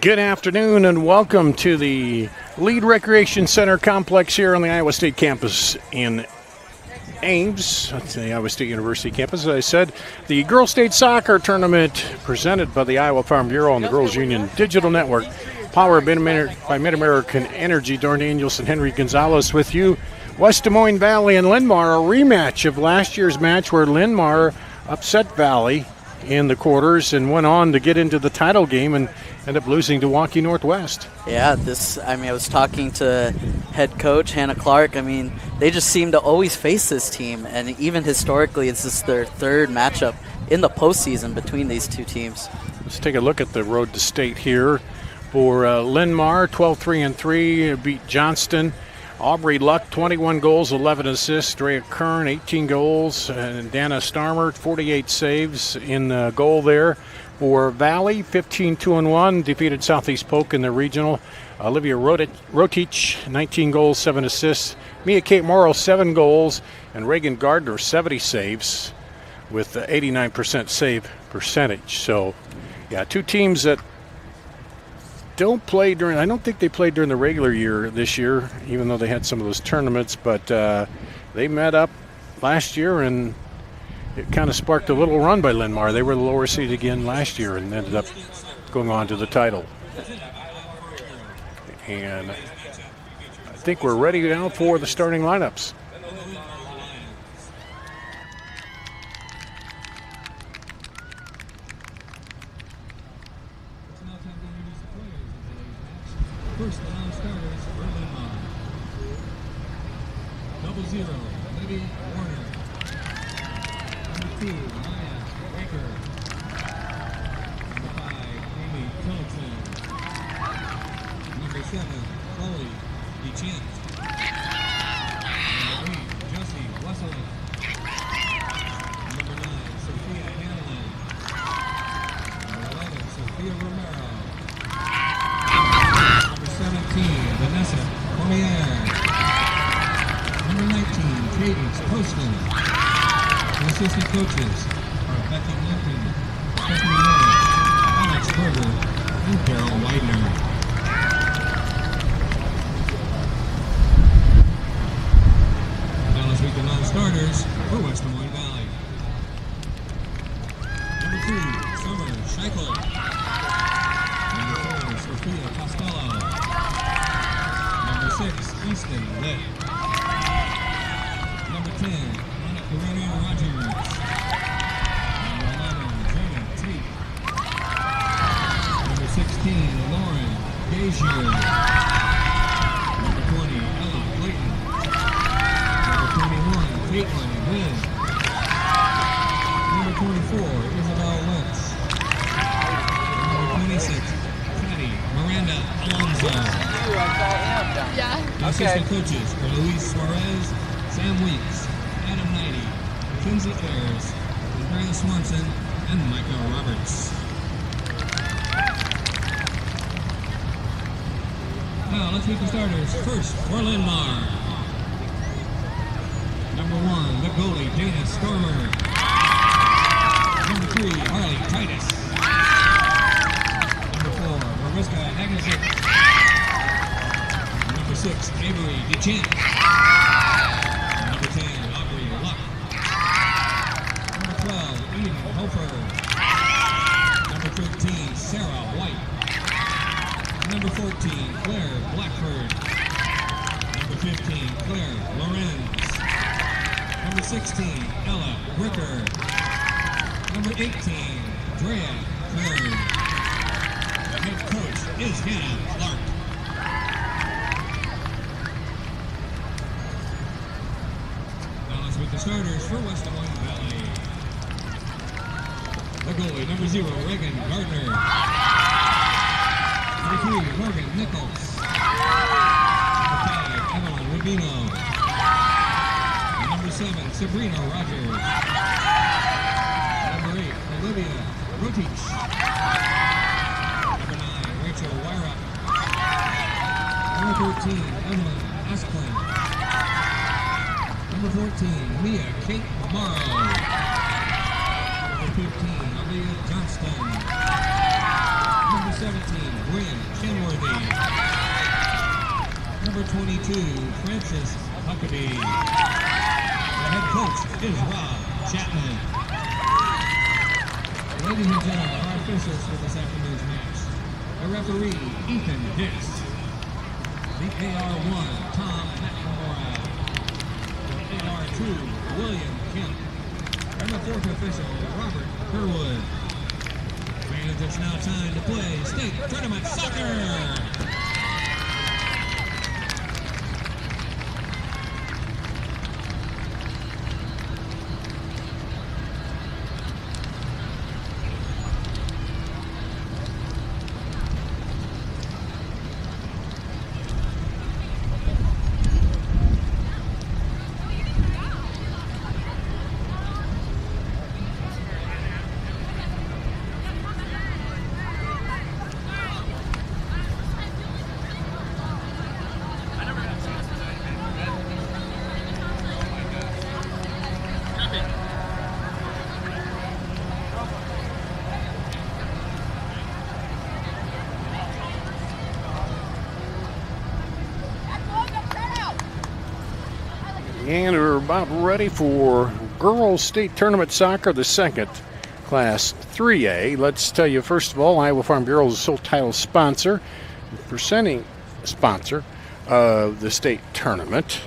Good afternoon and welcome to the Lead Recreation Center complex here on the Iowa State campus in Ames. That's the Iowa State University campus. As I said, the Girls State Soccer Tournament presented by the Iowa Farm Bureau and the Girls Union Digital Network, powered by Mid-American Energy. Dorn Daniels and Henry Gonzalez with you. West Des Moines Valley and Linn-Mar, a rematch of last year's match where Linn-Mar upset Valley in the quarters and went on to get into the title game and end up losing to Waukee Northwest. Yeah, I was talking to head coach Hannah Clark. They just seem to always face this team, and even historically, it's just their third matchup in the postseason between these two teams. Let's take a look at the road to state here for Linn-Mar. 12-3-3, beat Johnston. Aubrey Luck, 21 goals, 11 assists. Drea Kern, 18 goals. And Dana Starmer, 48 saves in the goal there. For Valley, 15-2-1, defeated Southeast Polk in the regional. Olivia Rotich, 19 goals, 7 assists. Mia Kate Morrow, 7 goals. And Reagan Gardner, 70 saves with 89% save percentage. So, yeah, two teams that don't play during, I don't think they played during the regular year this year, even though they had some of those tournaments. But they met up last year, and it kind of sparked a little run by Linn-Mar. They were the lower seed again last year and ended up going on to the title. And I think we're ready now for the starting lineups. First round starters for Linn-Mar. 00, Libby Warner. Number 2, Maya Baker. Number 5, Amy Tillotson. Number 7, Chloe DeChant. Number 8, Josie Wesseling. Number 9, Sophia Hanlon. Number 11, Sophia Romero. Number 17, Vanessa Cormier. Number 19, Cadence Poston. The assistant coaches are Becky Lincoln, Stephanie Miller, Alex Berger, and Daryl Widener. Now let's meet the non-starters for West Des Moines Valley. Number 2, Summer Scheichel. Number 4, Sophia Costello. Number 6, Easton Litt. Number 10, Anna Karina Rogers. Number 11, Jenna Tate. Number 16, Lauren Gazier. Number 20, Ella Clayton. Number 21, Caitlin Wynn. Number 24, Isabel Lentz. Number 26, Patty Miranda Alonso. The assistant coaches are Luis Suarez, Sam Weeks, Adam Knighty, Kinsey Ayers, Andrea Swanson, and Micah Roberts. Now let's meet the starters. First for Linn-Mar. Number 1, the goalie Dana Stormer. Number 3, Harley Titus. Number 4, Mariska Hagnesick. Number 6, Avery DeChant. Number 10, Aubrey Luck. Number 12, Eden Hofer. Number 13, Sarah White. Number 14, Claire Blackford. Number 15, Claire Lorenz. Number 16, Ella Bricker. Number 18, Drea Kern. The head coach is Hannah Clark. With the starters for West Des Moines Valley. The goalie, number 0, Reagan Gardner. Number 3, Morgan Nichols. Number 5, Evelyn Rubino. And number 7, Sabrina Rogers. Number 8, Olivia Rotich. Number 9, Rachel Wyra. Number 13, Evelyn Asplin. Number 14, Mia Kate Morrow. Number 15, Aaliyah Johnston. Number 17, Bryn Chenworthy. Number 22, Francis Huckabee. The head coach is Rob Chapman. Ladies and gentlemen, our officials for this afternoon's match. The referee, Ethan Hicks. VAR1, Tom McNamara. VAR2, William Kemp. And the fourth official, Robert Kerwood. And it's now time to play state tournament soccer. And we're about ready for girls state tournament soccer, the second class 3A. Let's tell you, first of all, Iowa Farm Bureau is the sole title sponsor, presenting sponsor of the state tournament.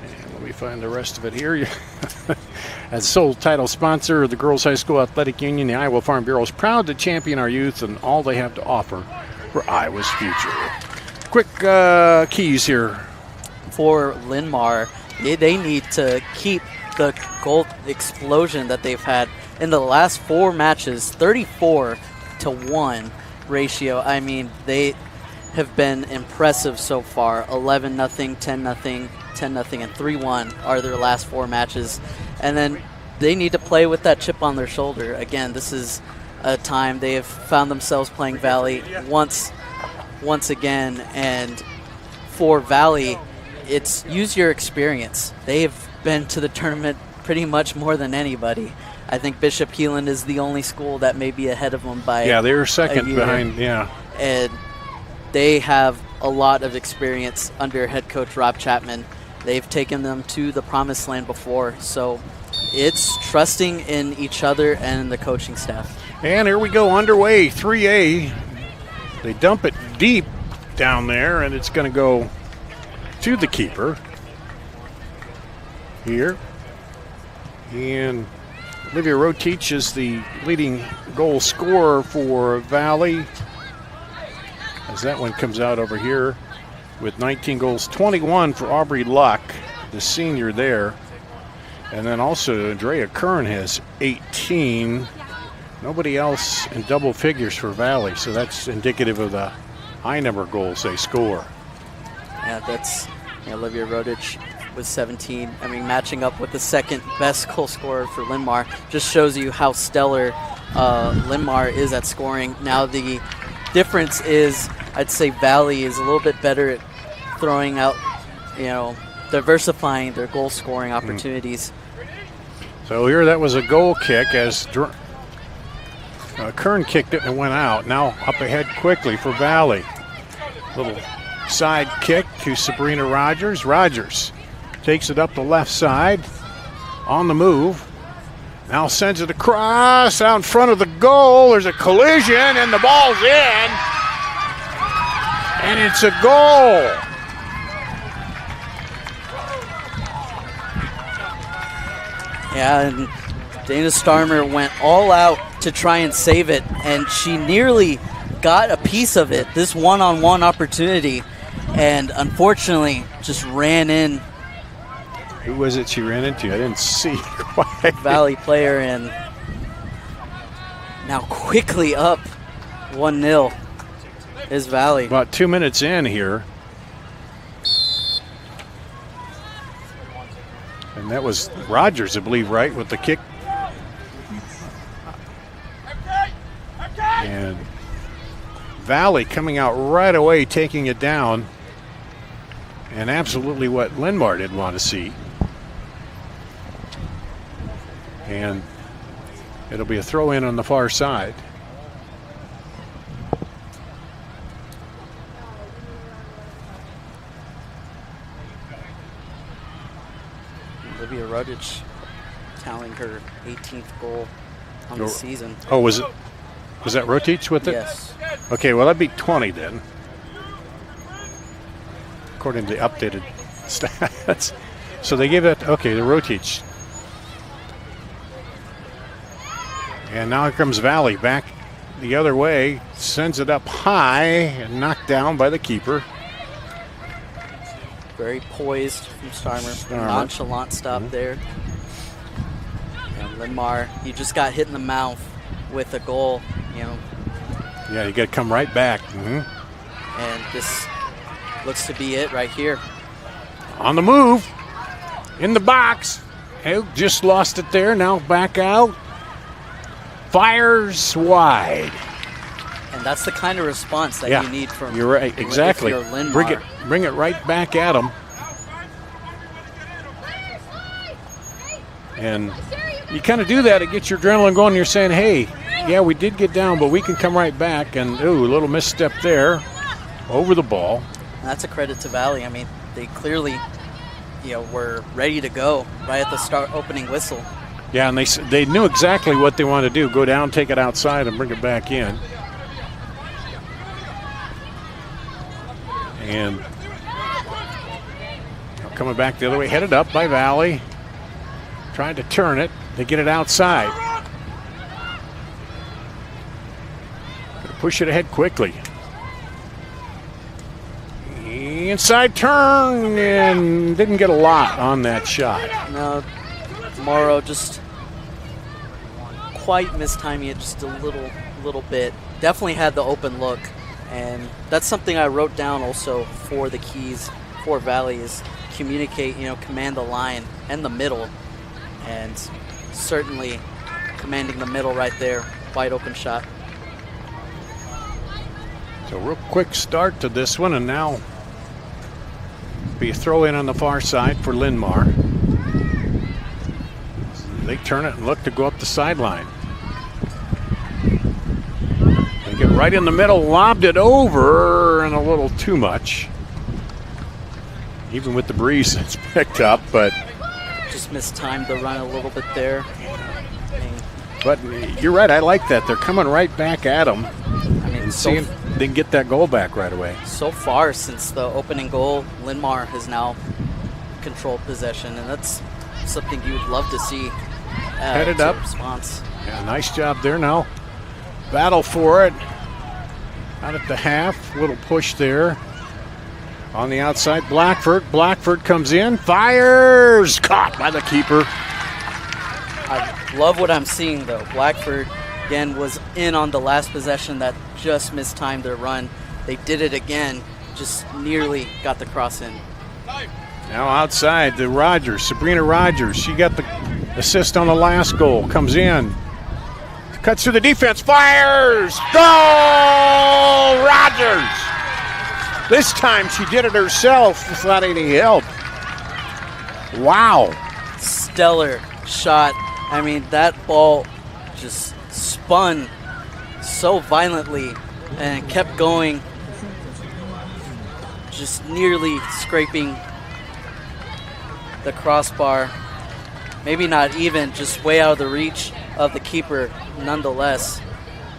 And let me find the rest of it here. As sole title sponsor of the Girls High School Athletic Union, the Iowa Farm Bureau is proud to champion our youth and all they have to offer for Iowa's future. Quick keys here. For Linn-Mar, they need to keep the goal explosion that they've had in the last 4 matches, 34-1 ratio. I mean, they have been impressive so far. 11-0, 10-0, 10-0, and 3-1 are their last 4 matches. And then they need to play with that chip on their shoulder. Again, this is a time they have found themselves playing Valley once again. And for Valley, it's use your experience. They've been to the tournament pretty much more than anybody. I think Bishop Heelan is the only school that may be ahead of them by they're second behind, And they have a lot of experience under head coach Rob Chapman. They've taken them to the promised land before, so it's trusting in each other and the coaching staff. And here we go, underway, 3A. They dump it deep down there, and it's going to go to the keeper here. And Olivia Rotich is the leading goal scorer for Valley, as that one comes out over here with 19 goals, 21 for Aubrey Luck, the senior there. And then also Andrea Kern has 18. Nobody else in double figures for Valley, so that's indicative of the high number of goals they score. Yeah, that's Olivia Rodich with 17. I mean, matching up with the second best goal scorer for Linn-Mar just shows you how stellar Linn-Mar is at scoring. Now the difference is, I'd say Valley is a little bit better at throwing out, diversifying their goal scoring opportunities. So here that was a goal kick as Kern kicked it and went out. Now up ahead quickly for Valley. Little side kick to Sabrina Rogers. Rogers takes it up the left side on the move. Now sends it across out in front of the goal. There's a collision and the ball's in. And it's a goal. Yeah, and Dana Starmer went all out to try and save it, and she nearly got a piece of it, this one-on-one opportunity, and unfortunately just ran in. Who was it she ran into? I didn't see quite. Valley player, and now quickly up 1-0 is Valley. About 2 minutes in here. And that was Rogers, I believe, right, with the kick. And Valley coming out right away, taking it down. And absolutely what Linn-Mar did want to see. And it'll be a throw in on the far side. Olivia Rudich tallying her 18th goal on the season. Oh, was that Rotich with it? Yes. Okay, well, that'd be 20 then, according to the updated stats. So they gave that, okay, the Rotich. And now here comes Valley back the other way, sends it up high and knocked down by the keeper. Very poised from Starmer. Nonchalant stop there. And Linn-Mar, you just got hit in the mouth with a goal, you know. Yeah, you got to come right back. And this looks to be it right here. On the move, in the box. Oh, just lost it there. Now back out. Fires wide. And that's the kind of response that you need from. You're right, exactly. If you're Linn-Mar. Bring it right back at them. And you kind of do that, it gets your adrenaline going. You're saying, hey, yeah, we did get down, but we can come right back. And, ooh, a little misstep there over the ball. And that's a credit to Valley. I mean, they clearly, you know, were ready to go right at the opening whistle. Yeah, and they knew exactly what they wanted to do. Go down, take it outside, and bring it back in. And coming back the other way, headed up by Valley. Trying to turn it. They get it outside. Push it ahead quickly. Inside turn, and didn't get a lot on that shot. No, Morrow just quite mistiming it just a little bit. Definitely had the open look, and that's something I wrote down also for the keys for Valley is communicate, you know, command the line and the middle, and certainly commanding the middle right there. Wide open shot. So real quick start to this one, and now be a throw in on the far side for Linn-Mar. They turn it and look to go up the sideline. They get right in the middle, lobbed it over, and a little too much. Even with the breeze, it's picked up, but just mistimed the run a little bit there. But you're right, I like that. They're coming right back at them. I mean, seeing they can get that goal back right away. So far, since the opening goal, Linn-Mar has now controlled possession, and that's something you would love to see. Headed up. Response. Yeah, nice job there now. Battle for it. Out at the half. Little push there. On the outside, Blackford. Blackford comes in. Fires! Caught by the keeper. I love what I'm seeing, though. Blackford, again, was in on the last possession that just mistimed their run. They did it again. Just nearly got the cross in. Now outside, the Rogers. Sabrina Rogers. She got the assist on the last goal. Comes in. Cuts through the defense. Fires! Goal! Rogers! This time she did it herself without any help. Wow. Stellar shot. I mean, that ball just spun so violently and kept going, just nearly scraping the crossbar. Maybe not even, just way out of the reach of the keeper nonetheless.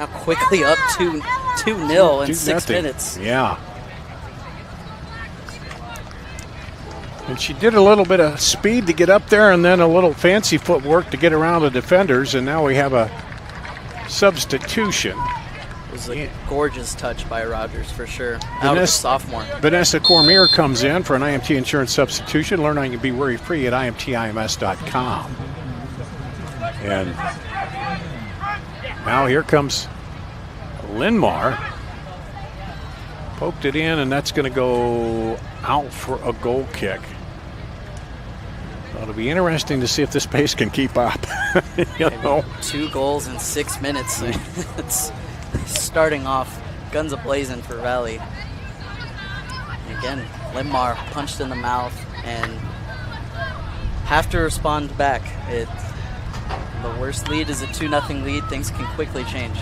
Now quickly up 2-0 in 6 minutes. Yeah. And she did a little bit of speed to get up there and then a little fancy footwork to get around the defenders, and now we have a substitution. It was a gorgeous touch by Rogers for sure. Out of a sophomore. Vanessa Cormier comes in for an IMT insurance substitution. Learn how you can be worry-free at IMTIMS.com. And now here comes Linn-Mar. Poked it in, and that's going to go out for a goal kick. So it'll be interesting to see if this pace can keep up. You know? 2 goals in 6 minutes. It's starting off guns a-blazing for Valley. And again, Linn-Mar punched in the mouth and have to respond back. The worst lead is a 2-0 lead. Things can quickly change.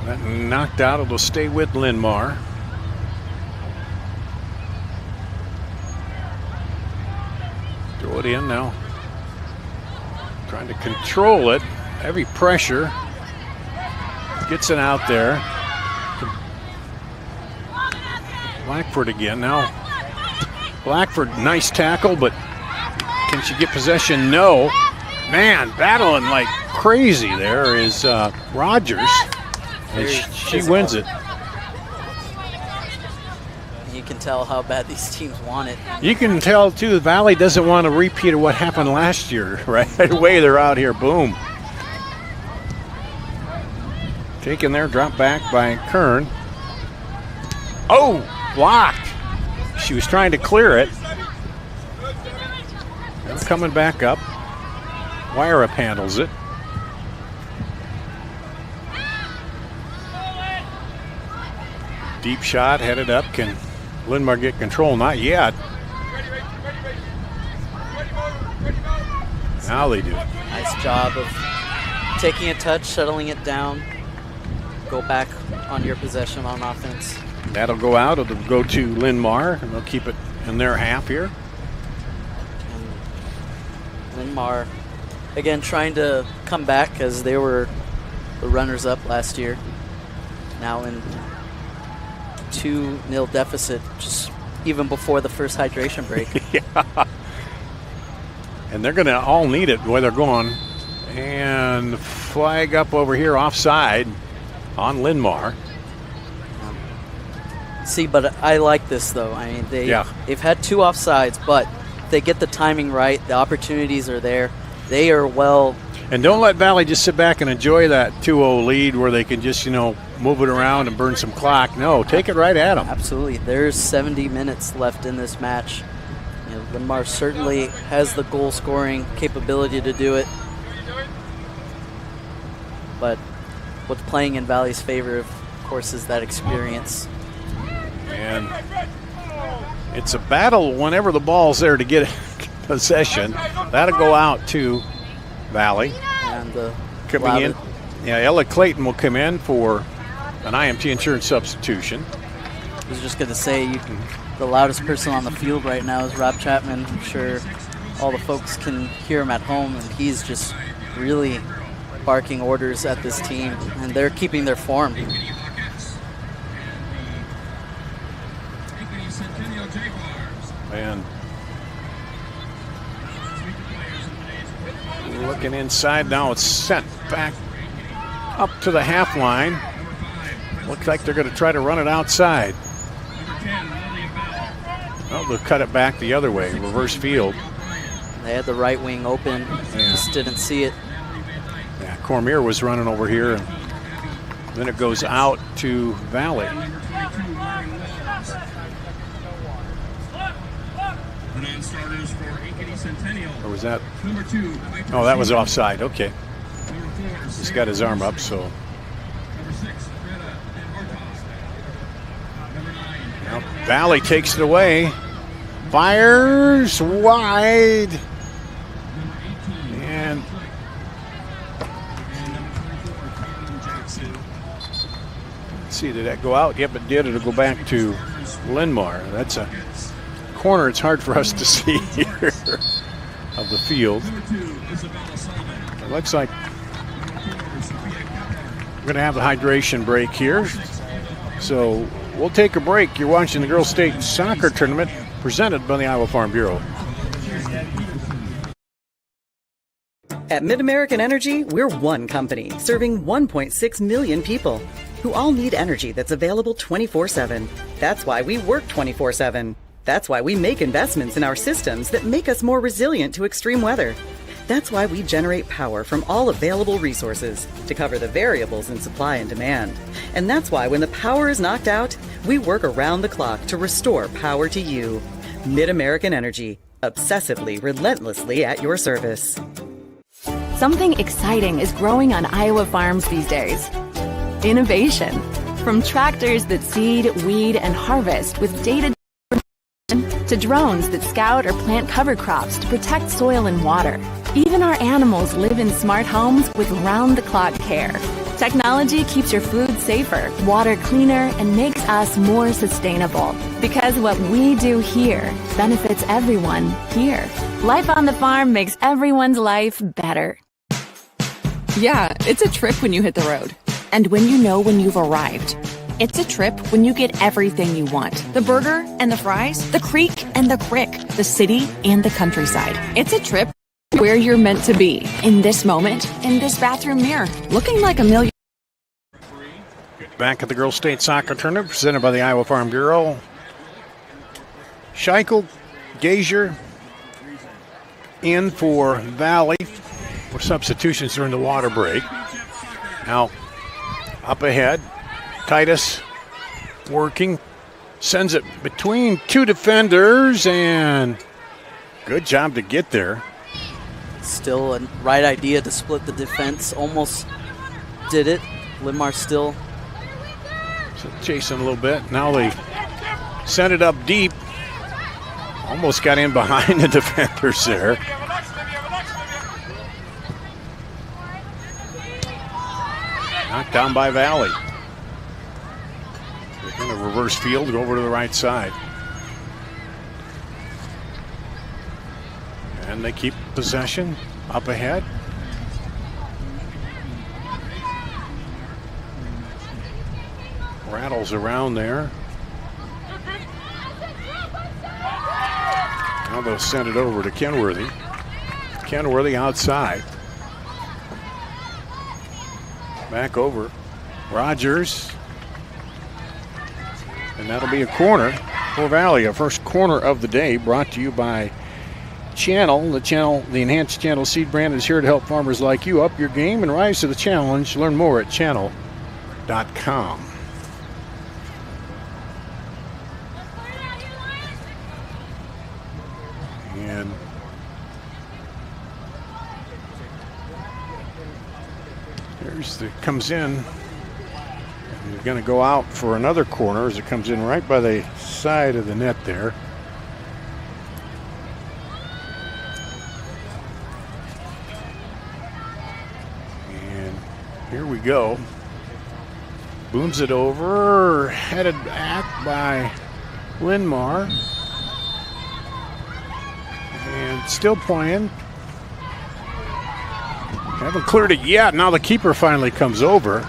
That knocked out. It'll stay with Linn-Mar. put in now. Trying to control it. Heavy pressure. Gets it out there. Blackford again now. Blackford, nice tackle, but can she get possession? No. Man, battling like crazy there is Rogers. And she wins it. You can tell how bad these teams want it. You can tell, too, the Valley doesn't want a repeat of what happened last year. Right away, they're out here. Boom. Taken there, dropped back by Kern. Oh, blocked. She was trying to clear it. Now coming back up. Wyrup handles it. Deep shot, headed up. Can Linn-Mar get control? Not yet. Now they do. Nice job of taking a touch, settling it down. Go back on your possession on offense. That'll go out. It'll go to Linn-Mar, and they'll keep it in their half here. And Linn-Mar, again, trying to come back as they were the runners-up last year. Now in 2-0 deficit, just even before the first hydration break. Yeah. And they're going to all need it where they're going. And flag up over here offside on Linn-Mar. See, but I like this, though. I mean, they've had 2 offsides, but if they get the timing right, the opportunities are there. They are well. And don't let Valley just sit back and enjoy that 2-0 lead where they can just, move it around and burn some clock. No, take it right at them. Absolutely. There's 70 minutes left in this match. Linn-Mar certainly has the goal-scoring capability to do it. But what's playing in Valley's favor, of course, is that experience. And it's a battle whenever the ball's there to get possession. That'll go out to Valley. And coming in. Yeah, Ella Clayton will come in for an IMT insurance substitution. I was just going to say, the loudest person on the field right now is Rob Chapman. I'm sure all the folks can hear him at home, and he's just really barking orders at this team, and they're keeping their form. And looking inside now, it's sent back up to the half line. Looks like they're going to try to run it outside. Oh, they'll cut it back the other way, reverse field. They had the right wing open, just didn't see it. Yeah, Cormier was running over here, and then it goes out to Valley. Or was that? Oh, that was offside. Okay. He's got his arm up, so. Now, Valley takes it away. Fires wide. And let's see, did that go out? Yep, it did. It'll go back to Linn-Mar. That's a corner it's hard for us to see here of the field. It looks like we're going to have the hydration break here. So we'll take a break. You're watching the Girls State Soccer Tournament presented by the Iowa Farm Bureau. At Mid-American Energy, we're one company serving 1.6 million people who all need energy that's available 24/7. That's why we work 24/7. That's why we make investments in our systems that make us more resilient to extreme weather. That's why we generate power from all available resources to cover the variables in supply and demand. And that's why when the power is knocked out, we work around the clock to restore power to you. Mid-American Energy, obsessively, relentlessly at your service. Something exciting is growing on Iowa farms these days. Innovation. From tractors that seed, weed, and harvest with data to drones that scout or plant cover crops to protect soil and water. Even our animals live in smart homes with round-the-clock care. Technology keeps your food safer, water cleaner, and makes us more sustainable. Because what we do here benefits everyone here. Life on the farm makes everyone's life better. Yeah, it's a trip when you hit the road. And when you know when you've arrived. It's a trip when you get everything you want. The burger and the fries, the creek and the crick, the city and the countryside. It's a trip where you're meant to be. In this moment, in this bathroom mirror, looking like a million. Back at the Girls State Soccer Tournament presented by the Iowa Farm Bureau. Scheichel, Gazier in for Valley for substitutions during the water break. Now, up ahead, Titus working, sends it between two defenders, and good job to get there. Still a right idea to split the defense. Almost did it. Linn-Mar still chasing a little bit. Now they sent it up deep. Almost got in behind the defenders there. Knocked down by Valley. They're going to reverse field, go over to the right side. And they keep possession up ahead. Rattles around there. Now they'll send it over to Kenworthy. Kenworthy outside. Back over. Rogers. And that'll be a corner for Valley. A first corner of the day brought to you by Channel. The enhanced Channel seed brand is here to help farmers like you up your game and rise to the challenge. Learn more at channel.com. And comes in. He's going to go out for another corner as it comes in right by the side of the net there. And here we go. Booms it over, headed back by Linn-Mar. And still playing. Haven't cleared it yet. Now the keeper finally comes over.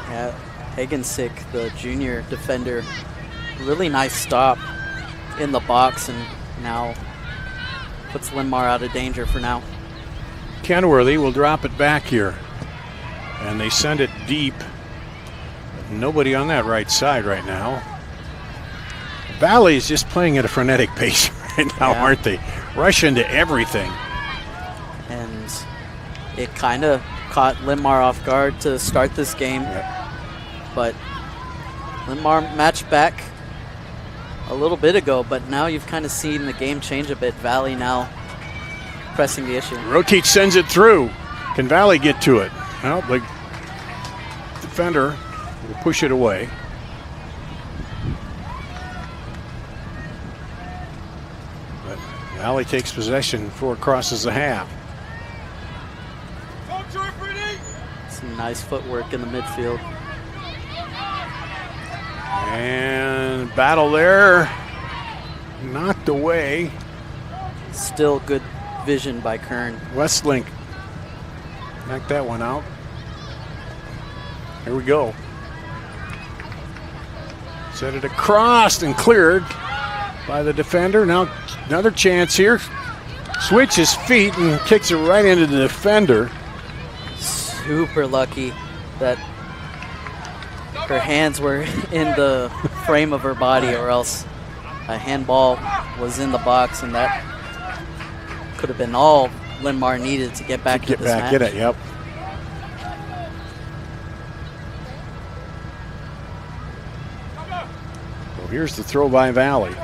Yeah, Hagensick, the junior defender, really nice stop in the box, and now puts Linn-Mar out of danger for now. Kenworthy will drop it back here. And they send it deep. Nobody on that right side right now. Valley is just playing at a frenetic pace right now, Yeah. aren't they? Rush into everything. And it kind of caught Linn-Mar off guard to start this game. Yep. But Linn-Mar matched back a little bit ago, but now you've kind of seen the game change a bit. Valley now pressing the issue. Rotich sends it through. Can Valley get to it? Well, the defender will push it away. But Valley takes possession before it crosses the half. Some nice footwork in the midfield. And battle there. Knocked away. Still good vision by Kern. Westlink knocked that one out. Here we go. Set it across and cleared by the defender. Now another chance here. Switches feet and kicks it right into the defender. Super lucky that her hands were in the frame of her body, or else a handball was in the box, and that could have been all Linn-Mar needed to get back to this match. Get it, yep. So here's the throw by Valley.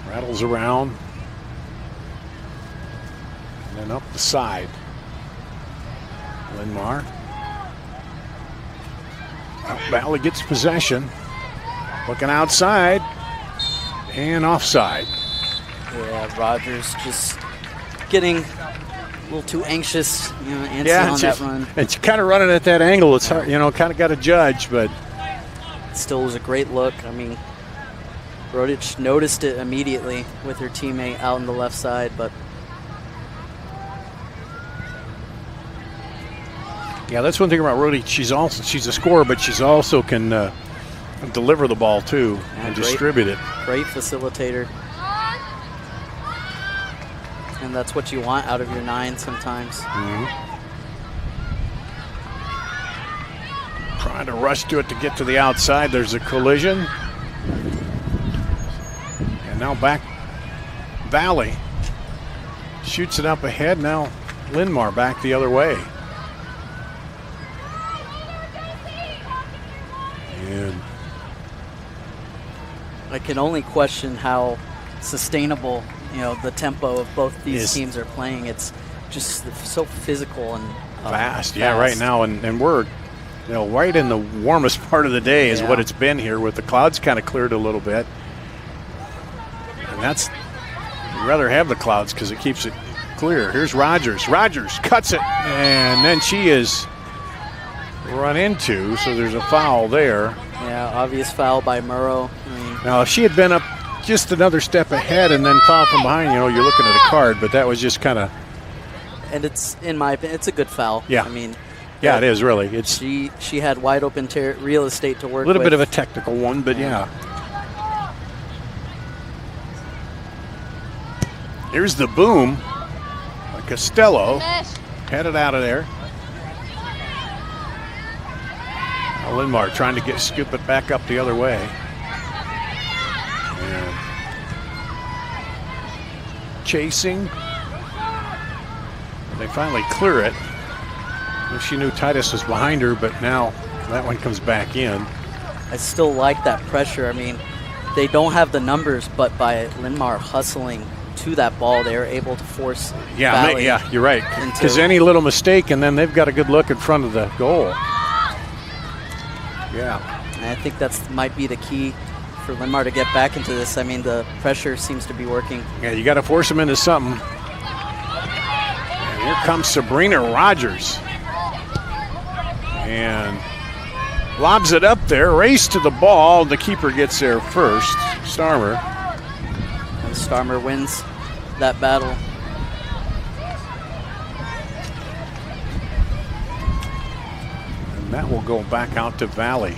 Rattles around. And then up the side. Linn-Mar. Valley gets possession. Looking outside. And offside. Yeah, Rogers just getting a little too anxious, antsy on that run. It's kind of running at that angle. It's hard, kind of got to judge, but still was a great look. I mean, Rodich noticed it immediately with her teammate out on the left side, but yeah, that's one thing about Rodich. She's a scorer, but she's also can deliver the ball too and distribute it. Great facilitator. And that's what you want out of your 9 sometimes. Trying to rush to it to get to the outside. There's a collision. And now back Valley. Shoots it up ahead. Now Linn-Mar back the other way. And I can only question how sustainable the tempo of both these teams are playing. It's just so physical and fast. Yeah, right now, and we're right in the warmest part of the day is what it's been here, with the clouds kind of cleared a little bit. And you'd rather have the clouds because it keeps it clear. Here's Rogers. Rogers cuts it, and then she is run into, so there's a foul there. Yeah, obvious foul by Murrow. Now, if she had been up just another step ahead and then foul from behind, you're looking at a card, but that was just kind of. And it's, in my opinion, it's a good foul. Yeah. I mean, yeah, it is really. She had wide open real estate to work with. A little bit of a technical one, but yeah. Here's the boom. Costello headed out of there. Now Linn-Mar trying to scoop it back up the other way. And chasing. They finally clear it. She knew Titus was behind her, but now that one comes back in. I still like that pressure. I mean, they don't have the numbers, but by Linn-Mar hustling to that ball, they are able to force Valley. Yeah, you're right. Because any little mistake, and then they've got a good look in front of the goal. Yeah. And I think that might be the key for Linn-Mar to get back into this. I mean, the pressure seems to be working. Yeah, you got to force them into something. And here comes Sabrina Rogers. And lobs it up there, race to the ball. The keeper gets there first, Starmer. And Starmer wins that battle. And that will go back out to Valley.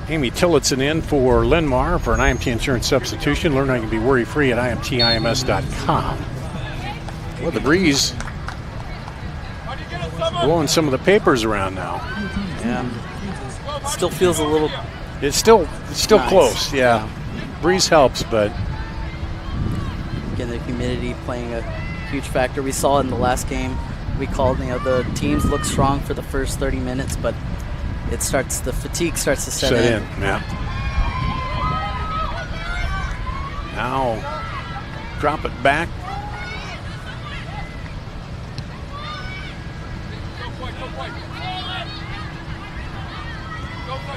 Amy Tillotson in for Linn-Mar for an IMT insurance substitution. Learn how you can be worry-free at IMTIMS.com. Well, the breeze blowing some of the papers around now. Yeah. Still feels a little. It's still nice. Close. Yeah. Breeze helps, but again, the humidity playing a huge factor. We saw in the last game. We called, the teams look strong for the first 30 minutes, but the fatigue starts to set in. Yeah. Now drop it back.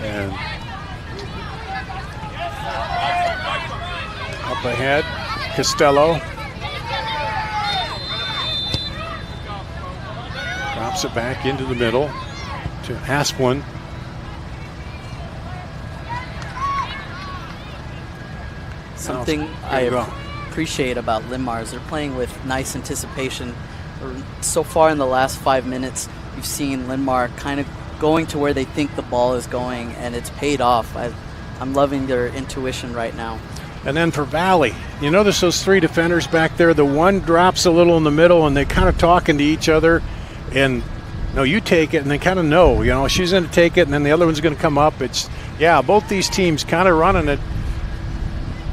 And up ahead, Costello. Drops it back into the middle to Asplin. Something I appreciate about Linn-Mar is they're playing with nice anticipation. So far in the last 5 minutes, you've seen Linn-Mar kind of going to where they think the ball is going, and it's paid off. I'm loving their intuition right now. And then for Valley, you notice those 3 defenders back there. The one drops a little in the middle, and they kind of talking to each other. And no, you take it, and they kind of know, she's going to take it, and then the other one's going to come up. Both these teams kind of running it.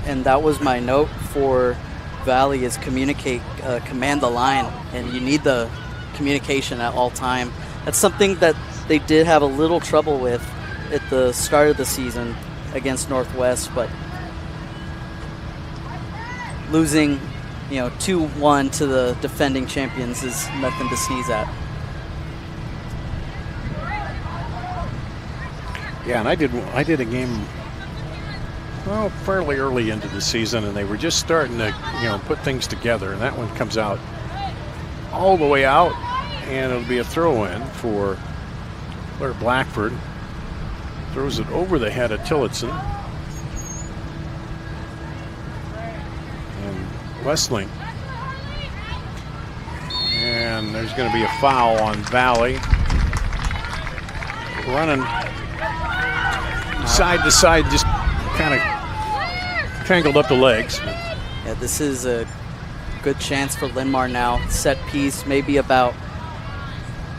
And that was my note for Valley is communicate, command the line, and you need the communication at all time. That's something that they did have a little trouble with at the start of the season against Northwest, but losing, 2-1 to the defending champions is nothing to sneeze at. Yeah, and I did a game, fairly early into the season, and they were just starting to, put things together, and that one comes out all the way out, and it'll be a throw-in for Blair Blackford. Throws it over the head of Tillotson. And Westlink. And there's going to be a foul on Valley. Running side to side, just kind of tangled up the legs. Yeah, this is a good chance for Linn-Mar now. Set piece, maybe about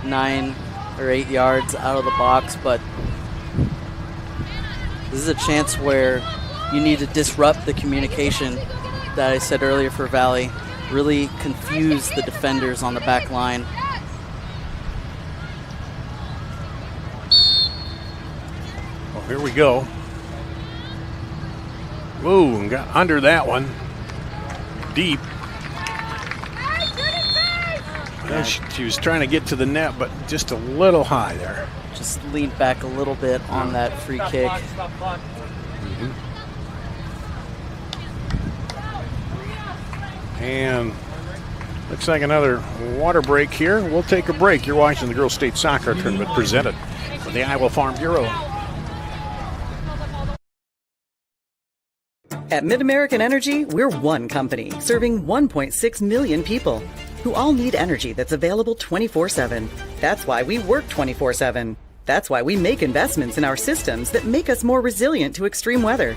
9 or 8 yards out of the box, but this is a chance where you need to disrupt the communication that I said earlier for Valley, really confuse the defenders on the back line. Well, here we go. Ooh, and got under that one. Deep. Well, she was trying to get to the net, but just a little high there. Just leaned back a little bit on that free kick. Mm-hmm. And looks like another water break here. We'll take a break. You're watching the Girls State Soccer Tournament presented by the Iowa Farm Bureau. At MidAmerican Energy, we're one company serving 1.6 million people who all need energy that's available 24/7. That's why we work 24/7. That's why we make investments in our systems that make us more resilient to extreme weather.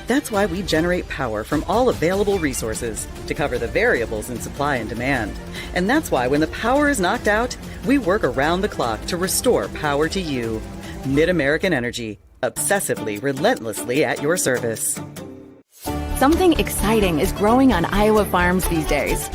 That's why we generate power from all available resources to cover the variables in supply and demand. And that's why when the power is knocked out, we work around the clock to restore power to you. MidAmerican Energy, obsessively, relentlessly at your service. Something exciting is growing on Iowa farms these days.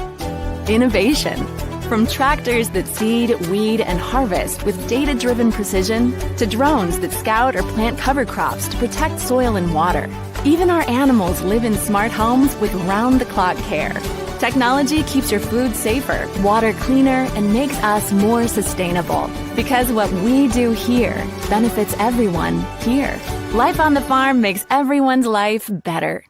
Innovation. From tractors that seed, weed, and harvest with data-driven precision to drones that scout or plant cover crops to protect soil and water. Even our animals live in smart homes with round-the-clock care. Technology keeps your food safer, water cleaner, and makes us more sustainable. Because what we do here benefits everyone here. Life on the farm makes everyone's life better.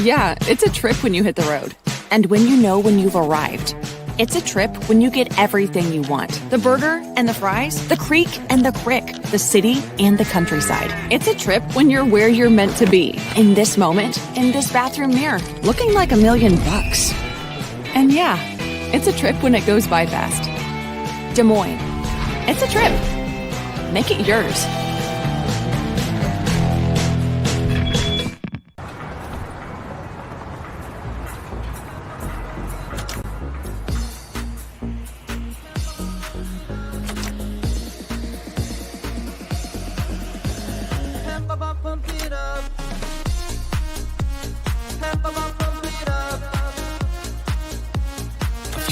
Yeah, it's a trip when you hit the road. And when you know when you've arrived. It's a trip when you get everything you want. The burger and the fries, the creek and the crick, the city and the countryside. It's a trip when you're where you're meant to be. In this moment, in this bathroom mirror, looking like $1 million. And yeah, it's a trip when it goes by fast. Des Moines. It's a trip. Make it yours.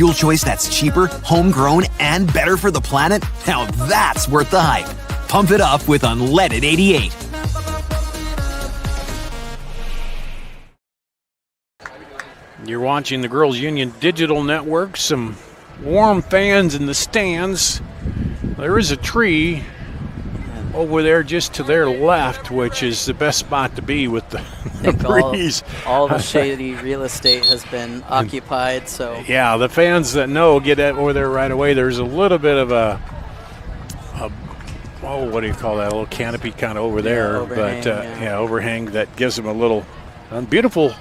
Fuel choice that's cheaper, homegrown, and better for the planet? Now that's worth the hype. Pump it up with Unleaded 88. You're watching the Girls Union Digital Network. Some warm fans in the stands. There is a tree over there just to their left, which is the best spot to be with the breeze. All the shady real estate has been occupied, so. Yeah, the fans that know get over there right away. There's a little bit of a what do you call that? A little canopy kind of over there. Overhang, but overhang that gives them a little beautiful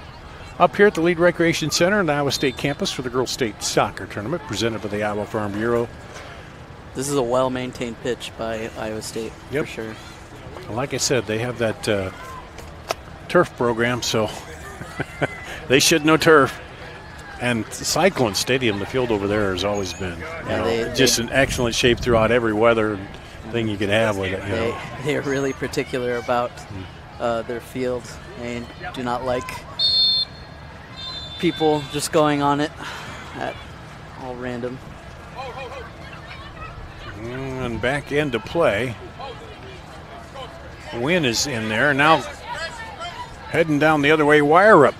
up here at the Lead Recreation Center in the Iowa State campus for the Girls State Soccer Tournament presented by the Iowa Farm Bureau. This is a well-maintained pitch by Iowa State, for sure. Like I said, they have that turf program, so they should know turf. And Cyclone Stadium, the field over there, has always been just in excellent shape throughout every weather thing you could have with it. They are really particular about their field. They do not like people just going on it at all random. And back into play. Wynn is in there. Now heading down the other way. Wire up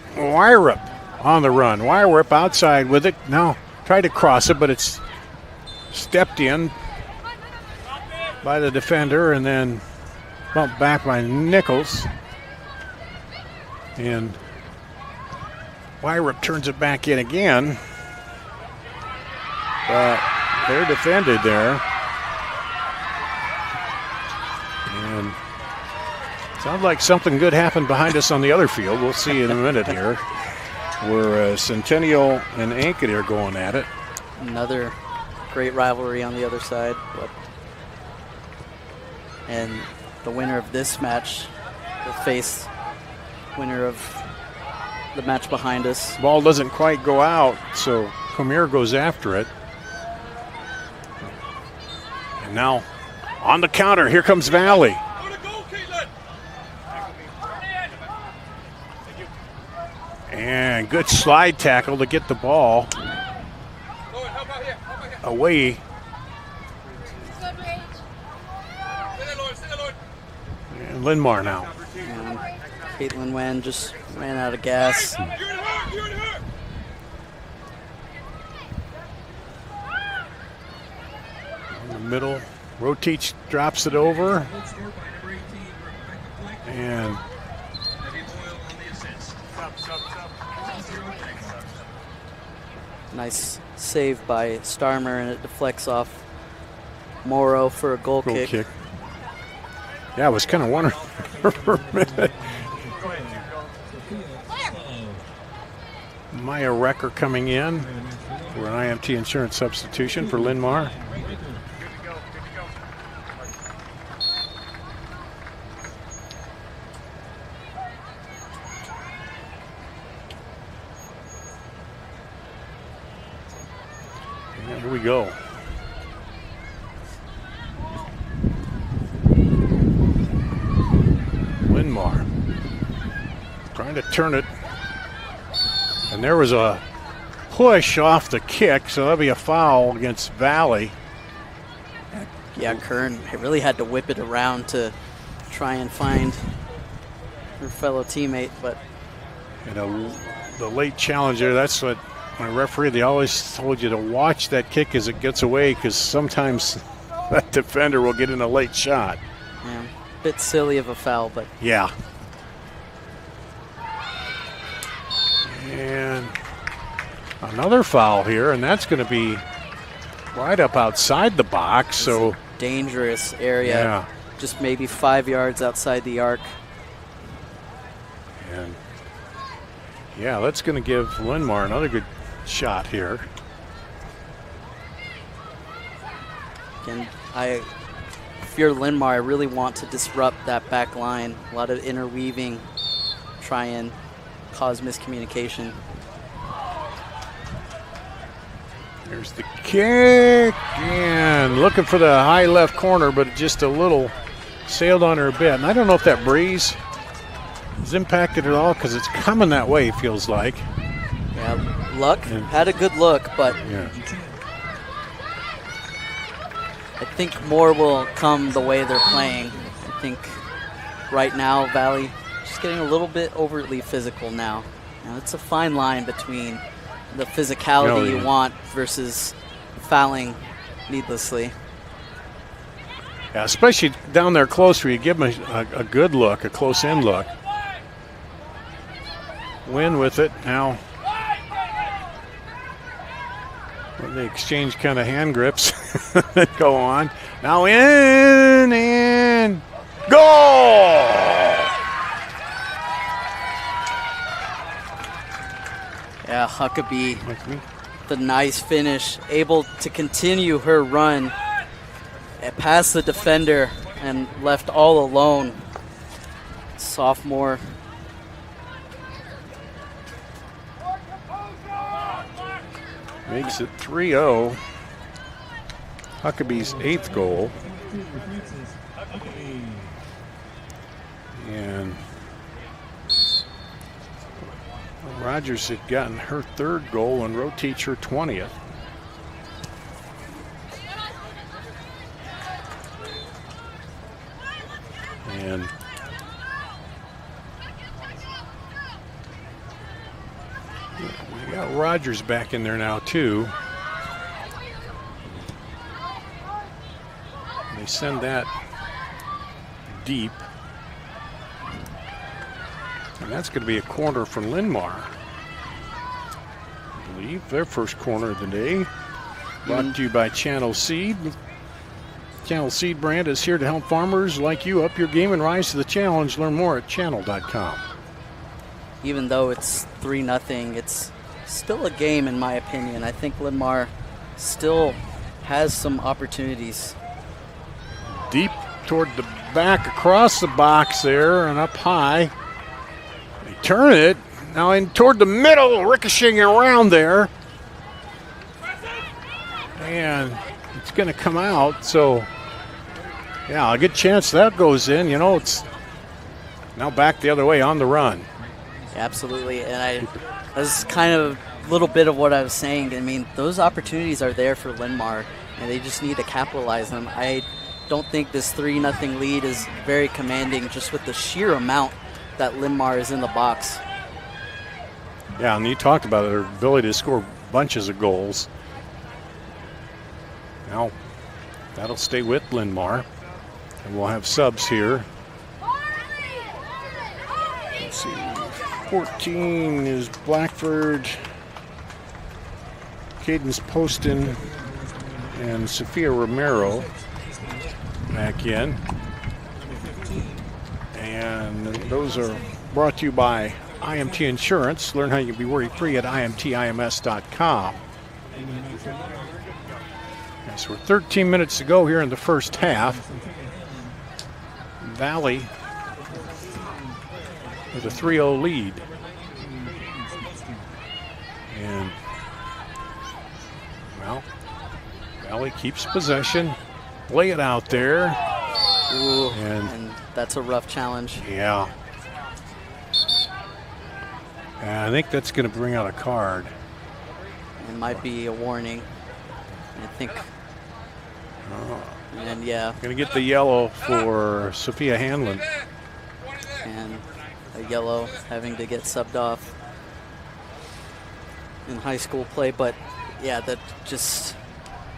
on the run. Wire-up outside with it. Now tried to cross it, but it's stepped in by the defender and then bumped back by Nichols. And Wire-up turns it back in again. But they're defended there. And sounds like something good happened behind us on the other field. We'll see in a minute here. Where Centennial and Ankeny are going at it. Another great rivalry on the other side. And the winner of this match will face winner of the match behind us. Ball doesn't quite go out, so Comier goes after it. And now on the counter, here comes Valley. And good slide tackle to get the ball away. And Linn-Mar now. And Caitlin Wen just ran out of gas. In the middle, Rotich drops it over. And nice save by Starmer, and it deflects off Morrow for a goal kick. Yeah, I was kind of wondering for a minute. Maya Recker coming in for an IMT insurance substitution for Linn-Mar. Here we go. Linn-Mar trying to turn it. And there was a push off the kick, so that'll be a foul against Valley. Yeah, Kern really had to whip it around to try and find her fellow teammate, but the late challenger, that's what my referee, they always told you to watch that kick as it gets away, because sometimes that defender will get in a late shot. Yeah, bit silly of a foul, but yeah. And another foul here, and that's going to be right up outside the box. It's so dangerous area. Yeah. Just maybe 5 yards outside the arc. And yeah, that's going to give Linn-Mar another good shot here. And if you're Linn-Mar, I really want to disrupt that back line. A lot of interweaving, try and cause miscommunication. There's the kick, and looking for the high left corner, but just a little sailed on her a bit. And I don't know if that breeze has impacted at all, because it's coming that way, it feels like. Yeah, Luck had a good look, but yeah. I think more will come the way they're playing. I think right now Valley just getting a little bit overtly physical now. Now it's a fine line between the physicality you want versus fouling needlessly. Yeah, especially down there close where you give them a good look, a close-in look. Win with it now. They exchange kind of hand grips that go on. Now in and goal! Yeah, Huckabee, the nice finish, able to continue her run past the defender and left all alone. Sophomore. Makes it 3-0. Huckabee's 8th goal. And Rogers had gotten her 3rd goal and rotates her 20th. And we got Rogers back in there now too. They send that deep. And that's going to be a corner from Linn-Mar. I believe their first corner of the day. Brought to you by Channel Seed. Channel Seed brand is here to help farmers like you up your game and rise to the challenge. Learn more at channel.com. Even though it's 3-0, it's still a game in my opinion. I think Linn-Mar still has some opportunities. Deep toward the back, across the box there, and up high. They turn it now in toward the middle, ricocheting around there. And it's going to come out, so yeah, a good chance that goes in. You know, it's now back the other way on the run. Absolutely, and that's kind of a little bit of what I was saying. I mean, those opportunities are there for Linn-Mar, and they just need to capitalize them. I don't think this 3-0 lead is very commanding just with the sheer amount that Linn-Mar is in the box. Yeah, and you talked about their ability to score bunches of goals. Now, that'll stay with Linn-Mar, and we'll have subs here. Let's see, 14 is Blackford, Cadence Poston, and Sophia Romero back in. And those are brought to you by IMT Insurance. Learn how you can be worry-free at imtims.com. Okay, so we're 13 minutes to go here in the first half. Valley with a 3-0 lead. And, well, Valley keeps possession. Lay it out there. Ooh, and that's a rough challenge. Yeah. And I think that's going to bring out a card. It might be a warning. I think. And yeah. Going to get the yellow for Sophia Hanlon. And a yellow having to get subbed off in high school play. But yeah, that just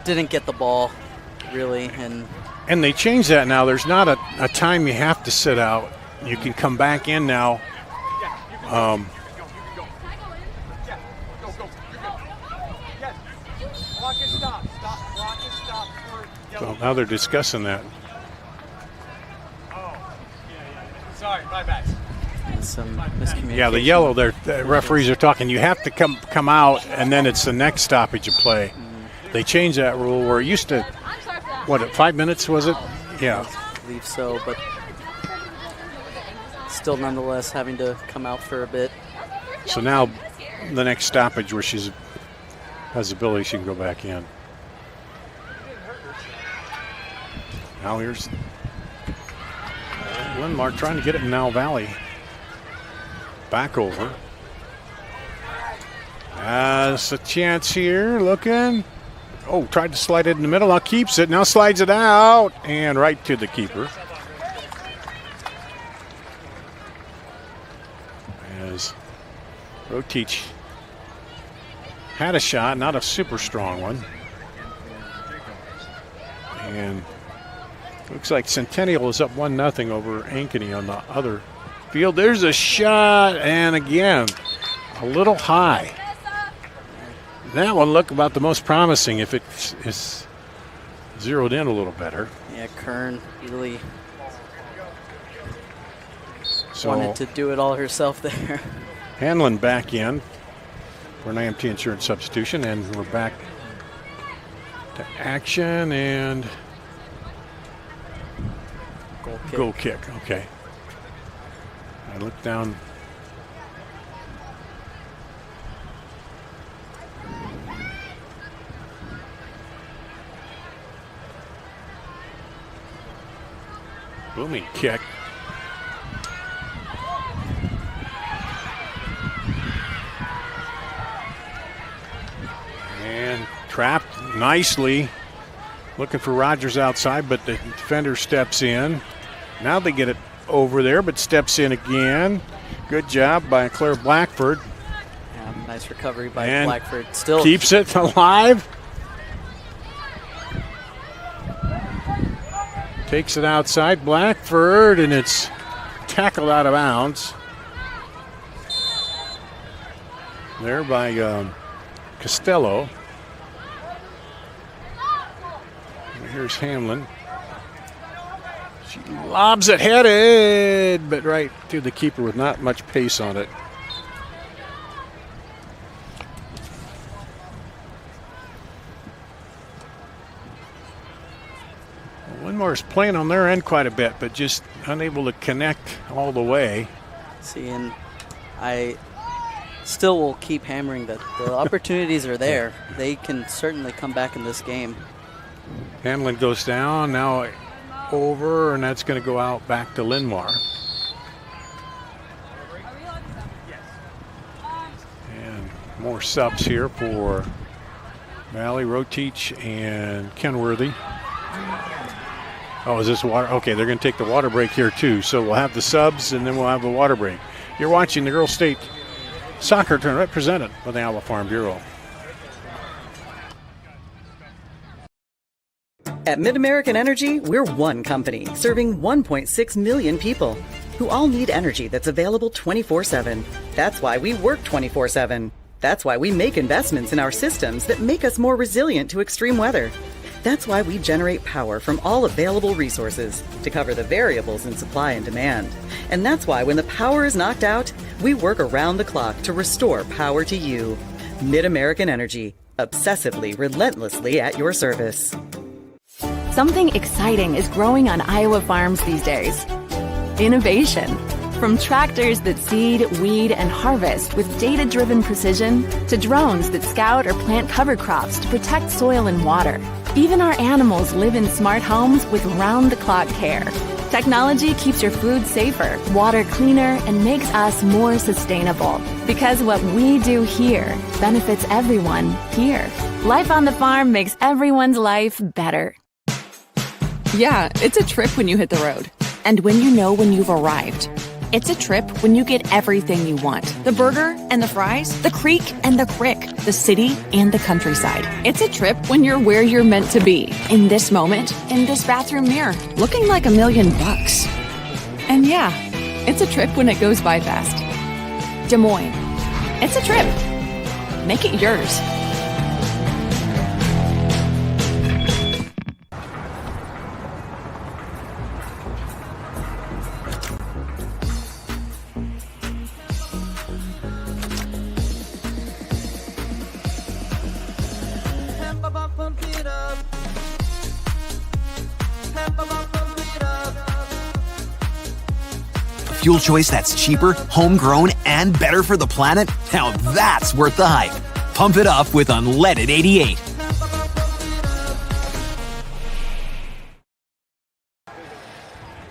didn't get the ball really. And they changed that now. There's not a time you have to sit out. You can come back in now. So now they're discussing that. Sorry, my bad. Some miscommunication. Yeah, the yellow there. The referees are talking. You have to come out, and then it's the next stoppage of play. They changed that rule where it used to. What, 5 minutes was it? Yeah. I believe so, but still nonetheless having to come out for a bit. So now the next stoppage where she has the ability, she can go back in. Now here's Linn-Mar trying to get it in Now Valley. Back over. That's a chance here, looking. Oh, tried to slide it in the middle, now keeps it, now slides it out, and right to the keeper. As Rotich had a shot, not a super strong one. And looks like Centennial is up 1-0 over Ankeny on the other field. There's a shot, and again, a little high. That one looked about the most promising if it is zeroed in a little better. Yeah, Kern really wanted to do it all herself there. Hanlon back in for an IMT Insurance substitution, and we're back to action and goal kick. Okay. I look down. Booming kick. And trapped nicely. Looking for Rogers outside, but the defender steps in. Now they get it over there, but steps in again. Good job by Claire Blackford. Yeah, nice recovery by And Blackford. Still keeps it alive. Takes it outside, Blackford, and it's tackled out of bounds. There by Costello. Here's Hamlin. She lobs it headed, but right to the keeper with not much pace on it. Linn-Mar's playing on their end quite a bit, but just unable to connect all the way. See, and I still will keep hammering that the opportunities are there. They can certainly come back in this game. Hamlin goes down, now over, and that's going to go out back to Linn-Mar. And more subs here for Valley, Roteach, and Kenworthy. Oh, is this water? Okay, they're going to take the water break here too. So we'll have the subs, and then we'll have the water break. You're watching the Girls State Soccer Tournament presented by the Iowa Farm Bureau. At Mid-American Energy, we're one company serving 1.6 million people who all need energy that's available 24/7. That's why we work 24/7. That's why we make investments in our systems that make us more resilient to extreme weather. That's why we generate power from all available resources to cover the variables in supply and demand. And that's why when the power is knocked out, we work around the clock to restore power to you. Mid-American Energy, obsessively, relentlessly at your service. Something exciting is growing on Iowa farms these days. Innovation. From tractors that seed, weed, and harvest with data-driven precision to drones that scout or plant cover crops to protect soil and water. Even our animals live in smart homes with round-the-clock care. Technology keeps your food safer, water cleaner, and makes us more sustainable. Because what we do here benefits everyone here. Life on the farm makes everyone's life better. Yeah, it's a trip when you hit the road. And when you know when you've arrived. It's a trip when you get everything you want. The burger and the fries, the creek and the crick, the city and the countryside. It's a trip when you're where you're meant to be. In this moment, in this bathroom mirror, looking like $1 million. And yeah, it's a trip when it goes by fast. Des Moines. It's a trip. Make it yours. Fuel choice that's cheaper, homegrown, and better for the planet? Now that's worth the hype. Pump it up with unleaded 88.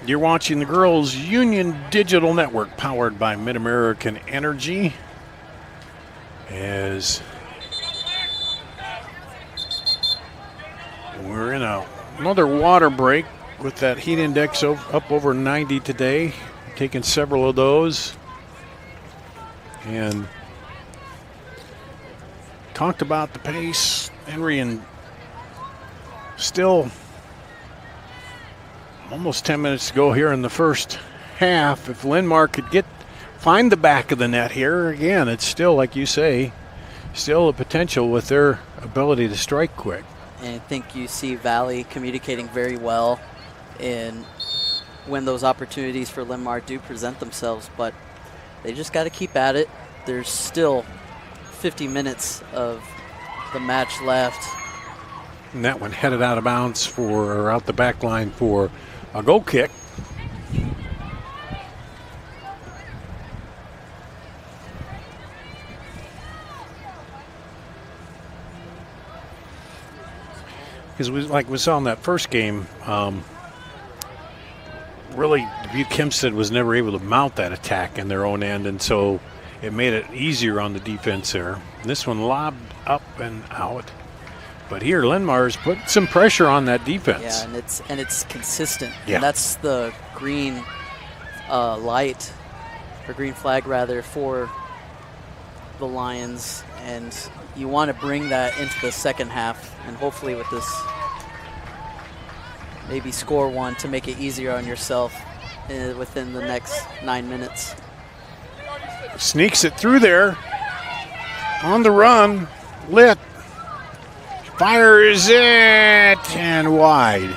You're watching the Girls Union Digital Network powered by Mid-American Energy. As we're in another water break with that heat index up over 90 today. Taking several of those. And talked about the pace, Henry, and still almost 10 minutes to go here in the first half. If Linn-Mar could find the back of the net here, again, it's still, like you say, still a potential with their ability to strike quick. And I think you see Valley communicating very well in when those opportunities for Linn-Mar do present themselves, but they just got to keep at it. There's still 50 minutes of the match left. And that one headed out of bounds out the back line for a goal kick. Because like we saw in that first game, really, Dubuque Hempstead was never able to mount that attack in their own end, and so it made it easier on the defense there. This one lobbed up and out. But here, Linn-Mar's put some pressure on that defense. Yeah, and it's consistent. Yeah. And that's the green light, or green flag rather, for the Lions. And you want to bring that into the second half, and hopefully with this, maybe score one to make it easier on yourself within the next 9 minutes. Sneaks it through there. On the run, Litt. Fires it, and wide.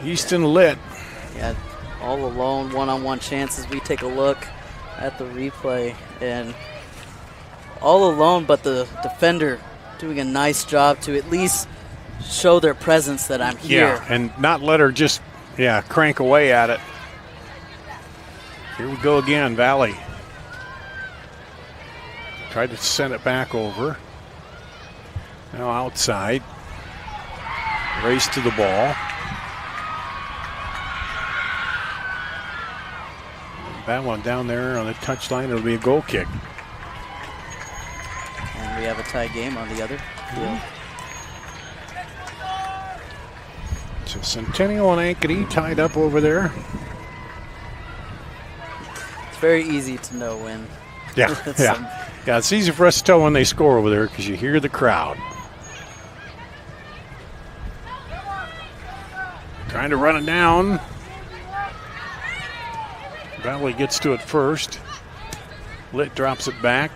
Easton Litt. Yeah, all alone, one-on-one chances. We take a look at the replay, and all alone, but the defender doing a nice job to at least show their presence that I'm here. Yeah, and not let her just, crank away at it. Here we go again, Valley. Tried to send it back over. Now outside. Race to the ball. That one down there on the touchline, it'll be a goal kick. And we have a tie game on the other field. So Centennial and Ankeny tied up over there. It's very easy to know when. Yeah, yeah, it's easy for us to tell when they score over there because you hear the crowd. Trying to run it down. Valley gets to it first. Litt drops it back.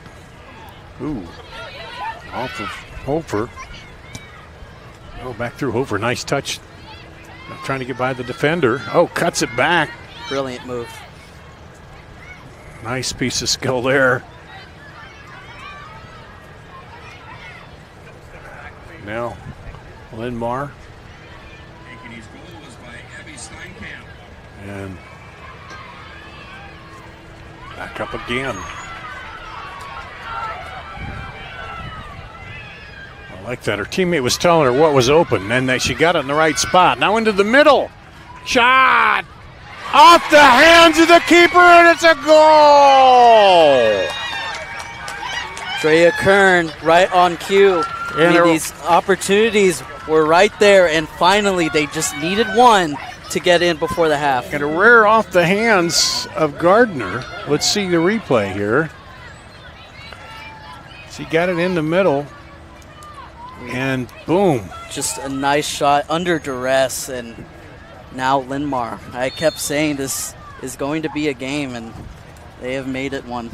Ooh, off of Hofer. Oh, back through Hofer. Nice touch. Trying to get by the defender. Oh, cuts it back. Brilliant move. Nice piece of skill there. Now, Linn-Mar. Ankeny's goal was by Abby Steinkamp. And back up again. I like that. Her teammate was telling her what was open, and that she got it in the right spot. Now into the middle. Shot! Off the hands of the keeper, and it's a goal! Drea Kern right on cue. These opportunities were right there, and finally they just needed one to get in before the half. And a rare off the hands of Gardner. Let's see the replay here. She got it in the middle, and boom. Just a nice shot under duress, and now Linn-Mar. I kept saying this is going to be a game, and they have made it one.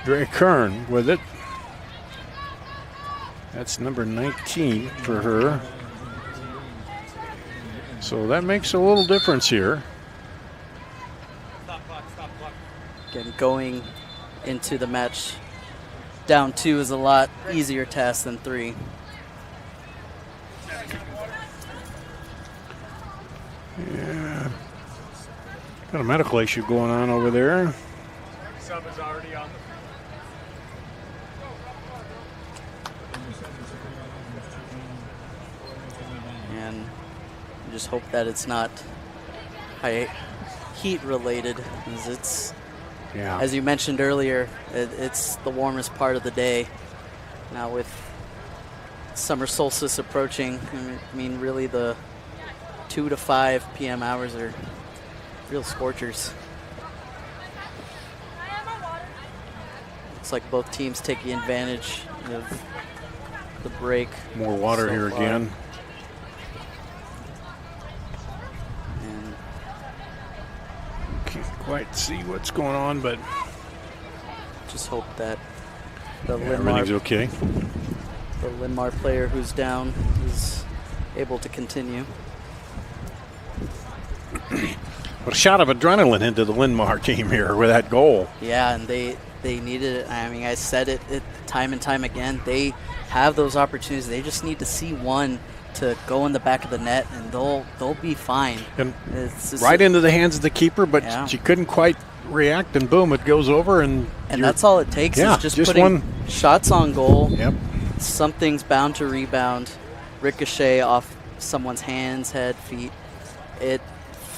Dre Kern with it. That's number 19 for her. So that makes a little difference here. Again, going into the match down 2 is a lot easier task than 3. Yeah. Got a medical issue going on over there. Sub is already on And just hope that it's not high heat related, as it's, as you mentioned earlier, it's the warmest part of the day. Now with summer solstice approaching, I mean really the 2 to 5 p.m. hours are real scorchers. Looks like both teams taking advantage of the break. More water so here far. again. And can't quite see what's going on, but just hope that the everything's okay. The Linn-Mar player who's down is able to continue. What a shot of adrenaline into the Linn-Mar team here with that goal. Yeah, and they needed it. I mean, I said it time and time again. They have those opportunities. They just need to see one to go in the back of the net, and they'll be fine. And right into the hands of the keeper, but she couldn't quite react, and boom, it goes over. And that's all it takes, is just putting one shots on goal. Yep. something's bound to rebound, ricochet off someone's hands, head, feet.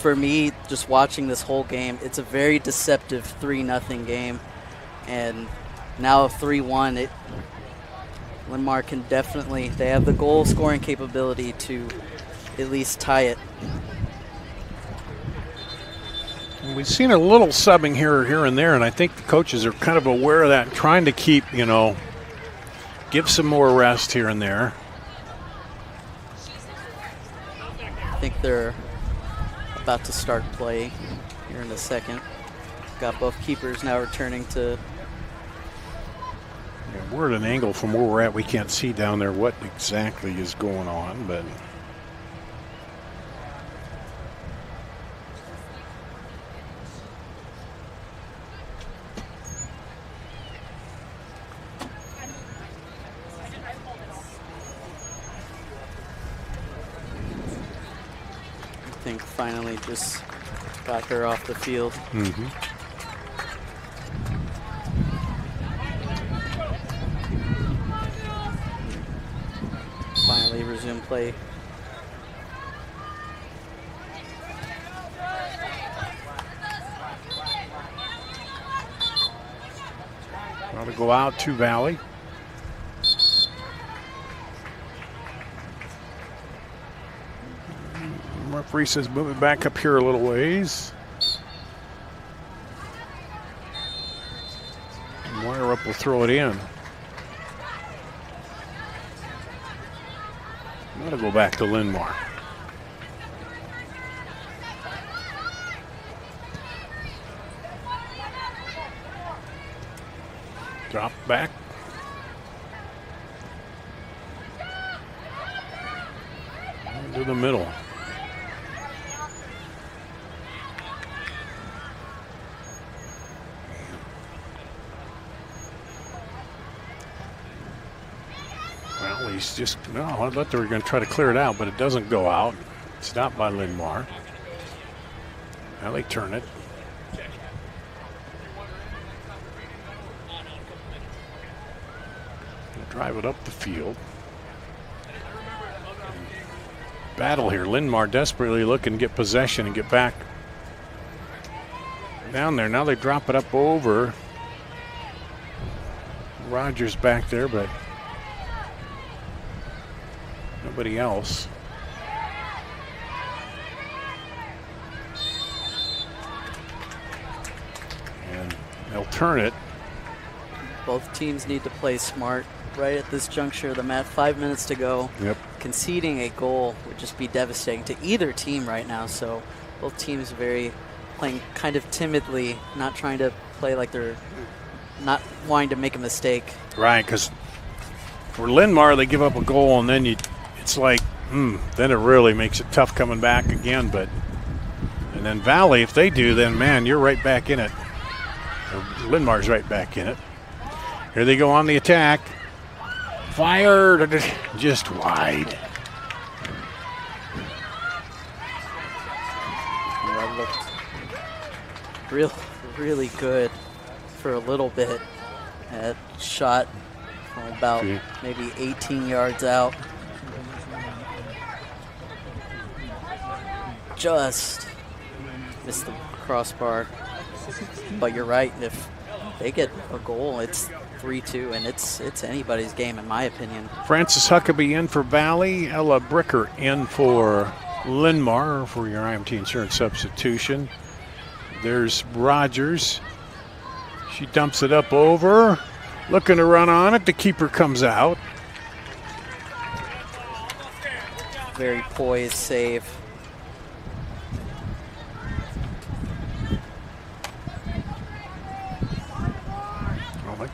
For me, just watching this whole game, it's a very deceptive 3-0 game. And now 3-1, Linn-Mar can definitely, they have the goal scoring capability to at least tie it. We've seen a little subbing here and there, and I think the coaches are kind of aware of that, trying to keep, give some more rest here and there. I think they're about to start play here in a second. Got both keepers now returning to. Yeah, we're at an angle from where we're at. We can't see down there what exactly is going on, but. I think finally just got her off the field. Mm-hmm. Finally resume play. Got to go out to Valley. Referee says move it back up here a little ways. And Wire Up will throw it in. Gotta go back to Linn-Mar. Drop back. Into the middle. Well, he's just, no, I thought they were going to try to clear it out, but it doesn't go out. Stopped by Linn-Mar. Now they turn it. Drive it up the field. Battle here. Linn-Mar desperately looking to get possession and get back down there. Now they drop it up over. Rogers back there, but nobody else. And they'll turn it. Both teams need to play smart right at this juncture of the match. 5 minutes to go. Yep. Conceding a goal would just be devastating to either team right now. So both teams playing kind of timidly, not trying to play like they're not wanting to make a mistake. Right, because for Linn-Mar, they give up a goal, and then it's like, then it really makes it tough coming back again. And then Valley, if they do, then man, you're right back in it. Or Linn-Mar's right back in it. Here they go on the attack. Fired, just wide. That looked really good for a little bit. That shot from about maybe 18 yards out. Just missed the crossbar. But you're right, if they get a goal, it's 3-2, and it's anybody's game, in my opinion. Francis Huckabee in for Valley. Ella Bricker in for Linn-Mar for your IMT insurance substitution. There's Rogers. She dumps it up over. Looking to run on it. The keeper comes out. Very poised save.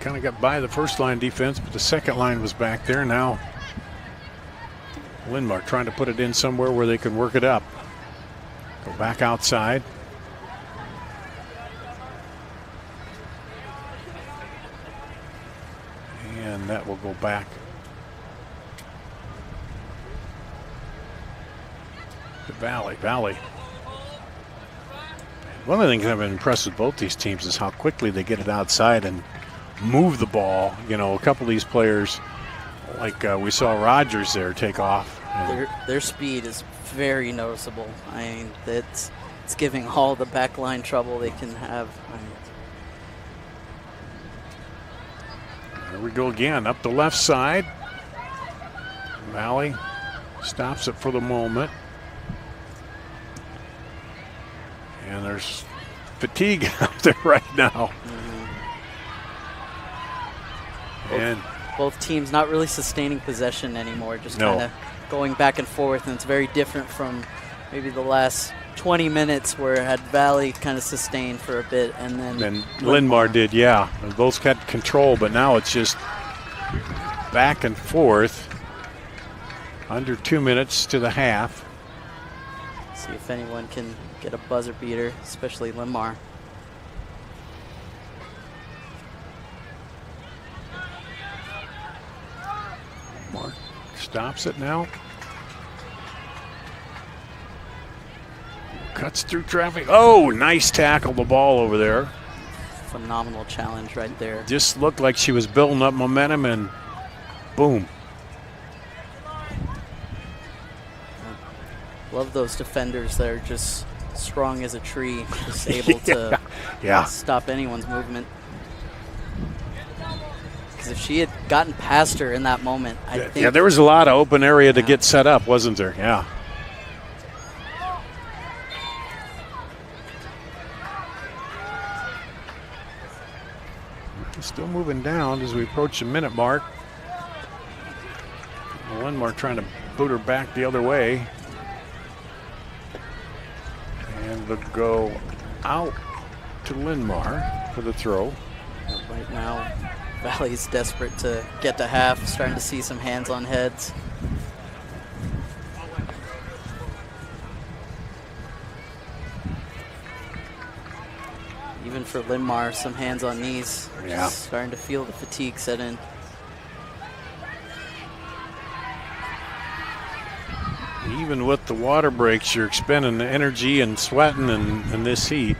Kind of got by the first line defense, but the second line was back there. Now Linn-Mar trying to put it in somewhere where they can work it up. Go back outside. And that will go back. To Valley. One of the things I've been impressed with both these teams is how quickly they get it outside and move the ball. A couple of these players like we saw Rogers there take off. Their speed is very noticeable. I mean, it's giving all the backline trouble they can have. There we go again, up the left side. Valley stops it for the moment. And there's fatigue out there right now. And both teams not really sustaining possession anymore, just kind of going back and forth, and it's very different from maybe the last 20 minutes where it had Valley kind of sustained for a bit, and then Linn-Mar did, yeah. They both got control, but now it's just back and forth. Under 2 minutes to the half. See if anyone can get a buzzer beater, especially Linn-Mar. Mark stops it now. Cuts through traffic. Oh, nice tackle, the ball over there. Phenomenal challenge right there. Just looked like she was building up momentum, and boom. Love those defenders that are just strong as a tree, just able to stop anyone's movement. Because if she had gotten past her in that moment, I think... Yeah, there was a lot of open area to get set up, wasn't there? Yeah. Still moving down as we approach the minute mark. Linn-Mar trying to boot her back the other way. And they'll go out to Linn-Mar for the throw. Right now, Valley's desperate to get to half, starting to see some hands on heads. Even for Linn-Mar, some hands on knees. Yeah. Starting to feel the fatigue set in. Even with the water breaks, you're expending the energy and sweating in this heat.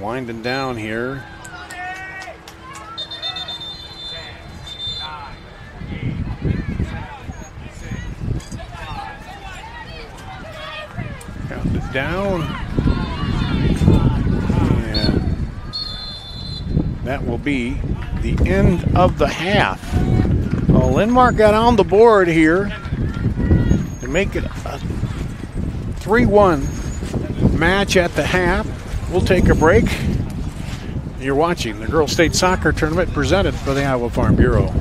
Winding down here. Count it down. And that will be the end of the half. Well, Linn-Mar got on the board here to make it a 3-1 match at the half. We'll take a break. You're watching the Girls State Soccer Tournament presented by the Iowa Farm Bureau.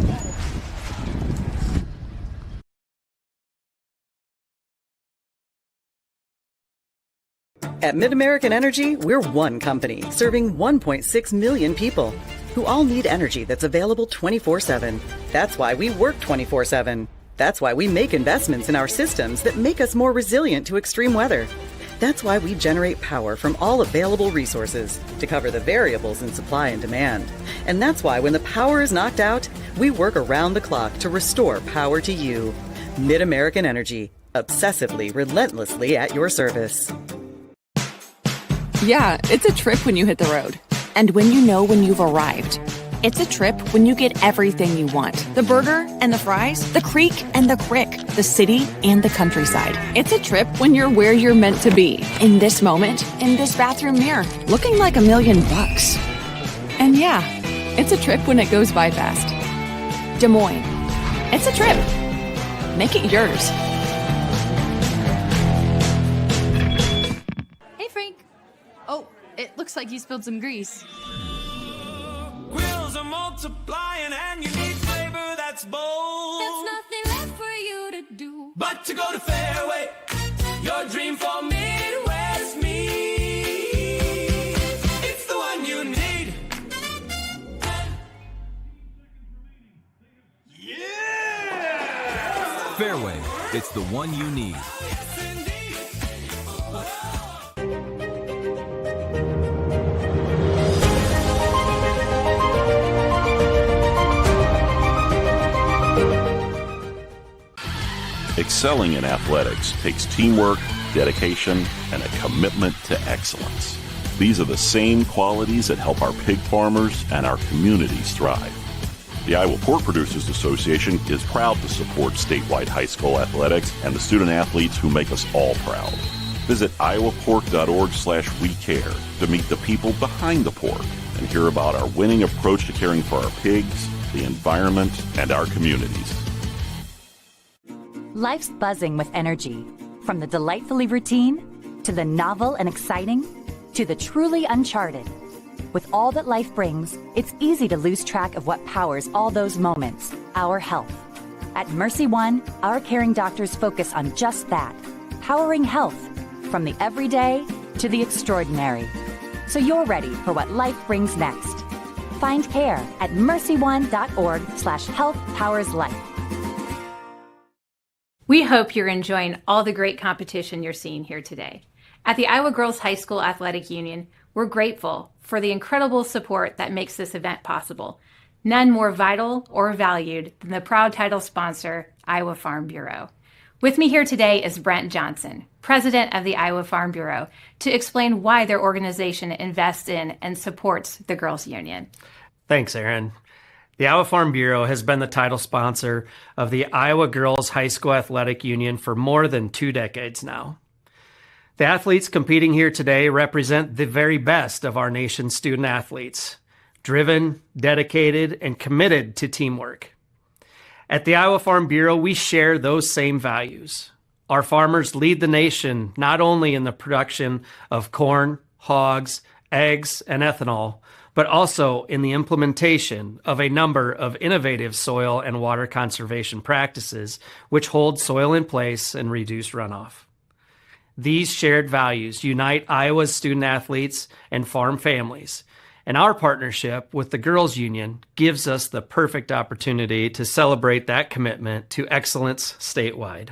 At MidAmerican Energy, we're one company serving 1.6 million people who all need energy that's available 24/7. That's why we work 24/7. That's why we make investments in our systems that make us more resilient to extreme weather. That's why we generate power from all available resources to cover the variables in supply and demand. And that's why when the power is knocked out, we work around the clock to restore power to you. MidAmerican Energy, obsessively, relentlessly at your service. Yeah, it's a trip when you hit the road. And when you know when you've arrived. It's a trip when you get everything you want. The burger and the fries, the creek and the crick, the city and the countryside. It's a trip when you're where you're meant to be. In this moment, in this bathroom mirror, looking like $1 million. And yeah, it's a trip when it goes by fast. Des Moines. It's a trip. Make it yours. Hey, Frank. Oh, it looks like you spilled some grease. Grills are multiplying and you need flavor that's bold. There's nothing left for you to do but to go to Fairway, your dream for Midwest meat. It's the one you need. Yeah! Fairway, it's the one you need. Excelling in athletics takes teamwork, dedication, and a commitment to excellence. These are the same qualities that help our pig farmers and our communities thrive. The Iowa Pork Producers Association is proud to support statewide high school athletics and the student athletes who make us all proud. Visit iowapork.org/WeCare to meet the people behind the pork and hear about our winning approach to caring for our pigs, the environment, and our communities. Life's buzzing with energy, from the delightfully routine to the novel and exciting to the truly uncharted. With all that life brings, it's easy to lose track of what powers all those moments, our health. At Mercy One, our caring doctors focus on just that, powering health, from the everyday to the extraordinary. So you're ready for what life brings next. Find care at mercyone.org/healthpowerslife. We hope you're enjoying all the great competition you're seeing here today. At the Iowa Girls High School Athletic Union, we're grateful for the incredible support that makes this event possible. None more vital or valued than the proud title sponsor, Iowa Farm Bureau. With me here today is Brent Johnson, president of the Iowa Farm Bureau, to explain why their organization invests in and supports the Girls Union. Thanks, Aaron. The Iowa Farm Bureau has been the title sponsor of the Iowa Girls High School Athletic Union for more than 2 decades now. The athletes competing here today represent the very best of our nation's student athletes, driven, dedicated, and committed to teamwork. At the Iowa Farm Bureau, we share those same values. Our farmers lead the nation not only in the production of corn, hogs, eggs, and ethanol, but also in the implementation of a number of innovative soil and water conservation practices which hold soil in place and reduce runoff. These shared values unite Iowa's student athletes and farm families, and our partnership with the Girls Union gives us the perfect opportunity to celebrate that commitment to excellence statewide.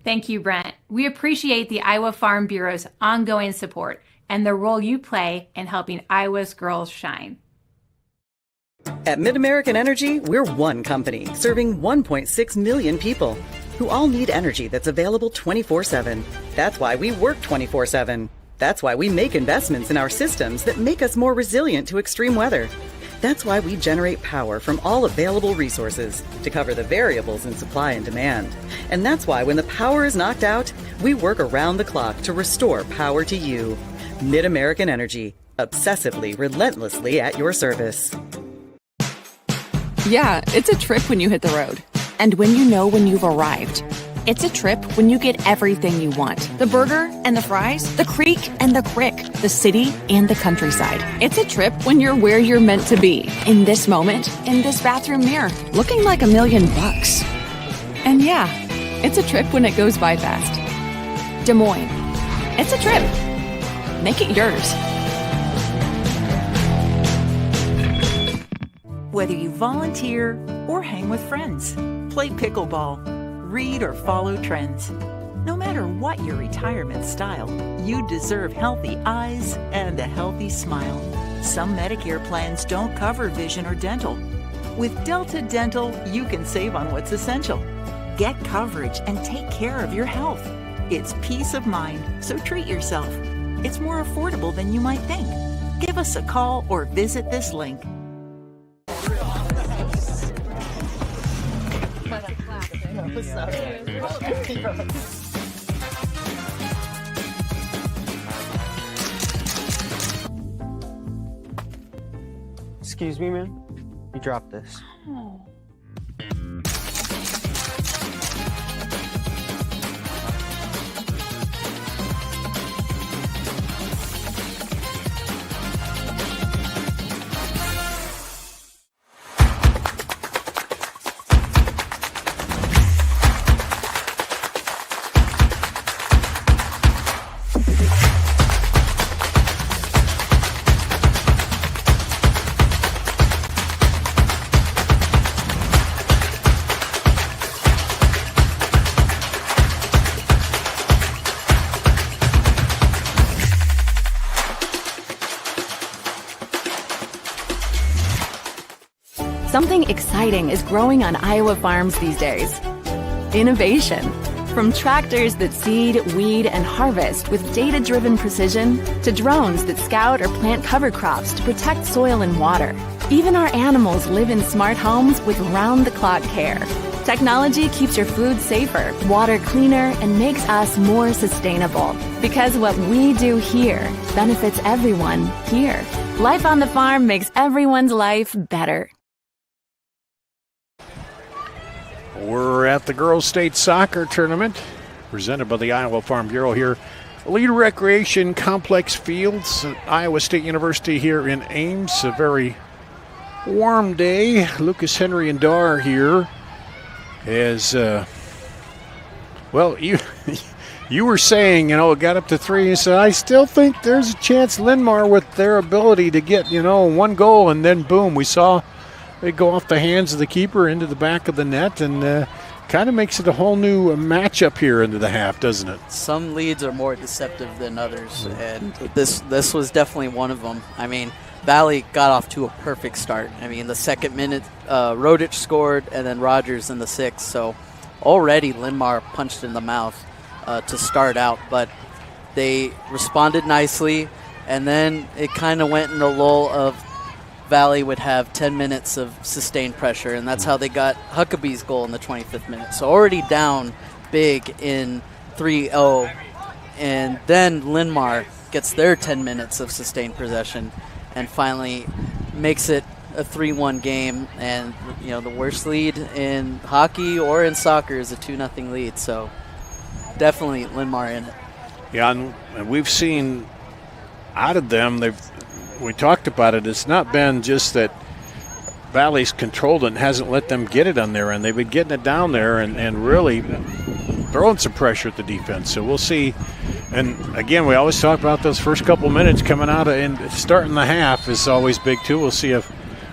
Thank you, Brent. We appreciate the Iowa Farm Bureau's ongoing support and the role you play in helping Iowa's girls shine. At Mid-American Energy, we're one company serving 1.6 million people who all need energy that's available 24/7. That's why we work 24/7. That's why we make investments in our systems that make us more resilient to extreme weather. That's why we generate power from all available resources to cover the variables in supply and demand. And that's why when the power is knocked out, we work around the clock to restore power to you. Mid-American Energy, obsessively, relentlessly at your service. Yeah, it's a trip when you hit the road. And when you know when you've arrived. It's a trip when you get everything you want. The burger and the fries, the creek and the crick, the city and the countryside. It's a trip when you're where you're meant to be. In this moment, in this bathroom mirror, looking like $1 million. And yeah, it's a trip when it goes by fast. Des Moines. It's a trip. Make it yours. Whether you volunteer or hang with friends, play pickleball, read or follow trends. No matter what your retirement style, you deserve healthy eyes and a healthy smile. Some Medicare plans don't cover vision or dental. With Delta Dental, you can save on what's essential. Get coverage and take care of your health. It's peace of mind, so treat yourself. It's more affordable than you might think. Give us a call or visit this link. Excuse me, man. You dropped this. Oh. Something exciting is growing on Iowa farms these days. Innovation. From tractors that seed, weed, and harvest with data-driven precision to drones that scout or plant cover crops to protect soil and water. Even our animals live in smart homes with round-the-clock care. Technology keeps your food safer, water cleaner, and makes us more sustainable. Because what we do here benefits everyone here. Life on the farm makes everyone's life better. We're at the Girls State Soccer Tournament, presented by the Iowa Farm Bureau here. Leader Recreation Complex Fields at Iowa State University here in Ames. A very warm day. Lucas, Henry, and Dar here. As, well, you were saying, it got up to 3. You said, I still think there's a chance Linn-Mar with their ability to get, 1 goal, and then boom, we saw it go off the hands of the keeper into the back of the net, and kind of makes it a whole new matchup here into the half, doesn't it? Some leads are more deceptive than others, and this was definitely one of them. I mean, Valley got off to a perfect start. I mean, the second minute, Rodich scored, and then Rogers in the 6th. So already Linn-Mar punched in the mouth to start out, but they responded nicely, and then it kind of went in the lull of Valley would have 10 minutes of sustained pressure, and that's how they got Huckabee's goal in the 25th minute. So already down big in 3-0, and then Linn-Mar gets their 10 minutes of sustained possession and finally makes it a 3-1 game. And, the worst lead in hockey or in soccer is a 2-0 lead. So definitely Linn-Mar in it. Yeah, and we've seen out of them, we talked about it, it's not been just that Valley's controlled it and hasn't let them get it on their end. They've been getting it down there and really throwing some pressure at the defense. So we'll see. And again, we always talk about those first couple minutes coming out and starting the half is always big too. We'll see if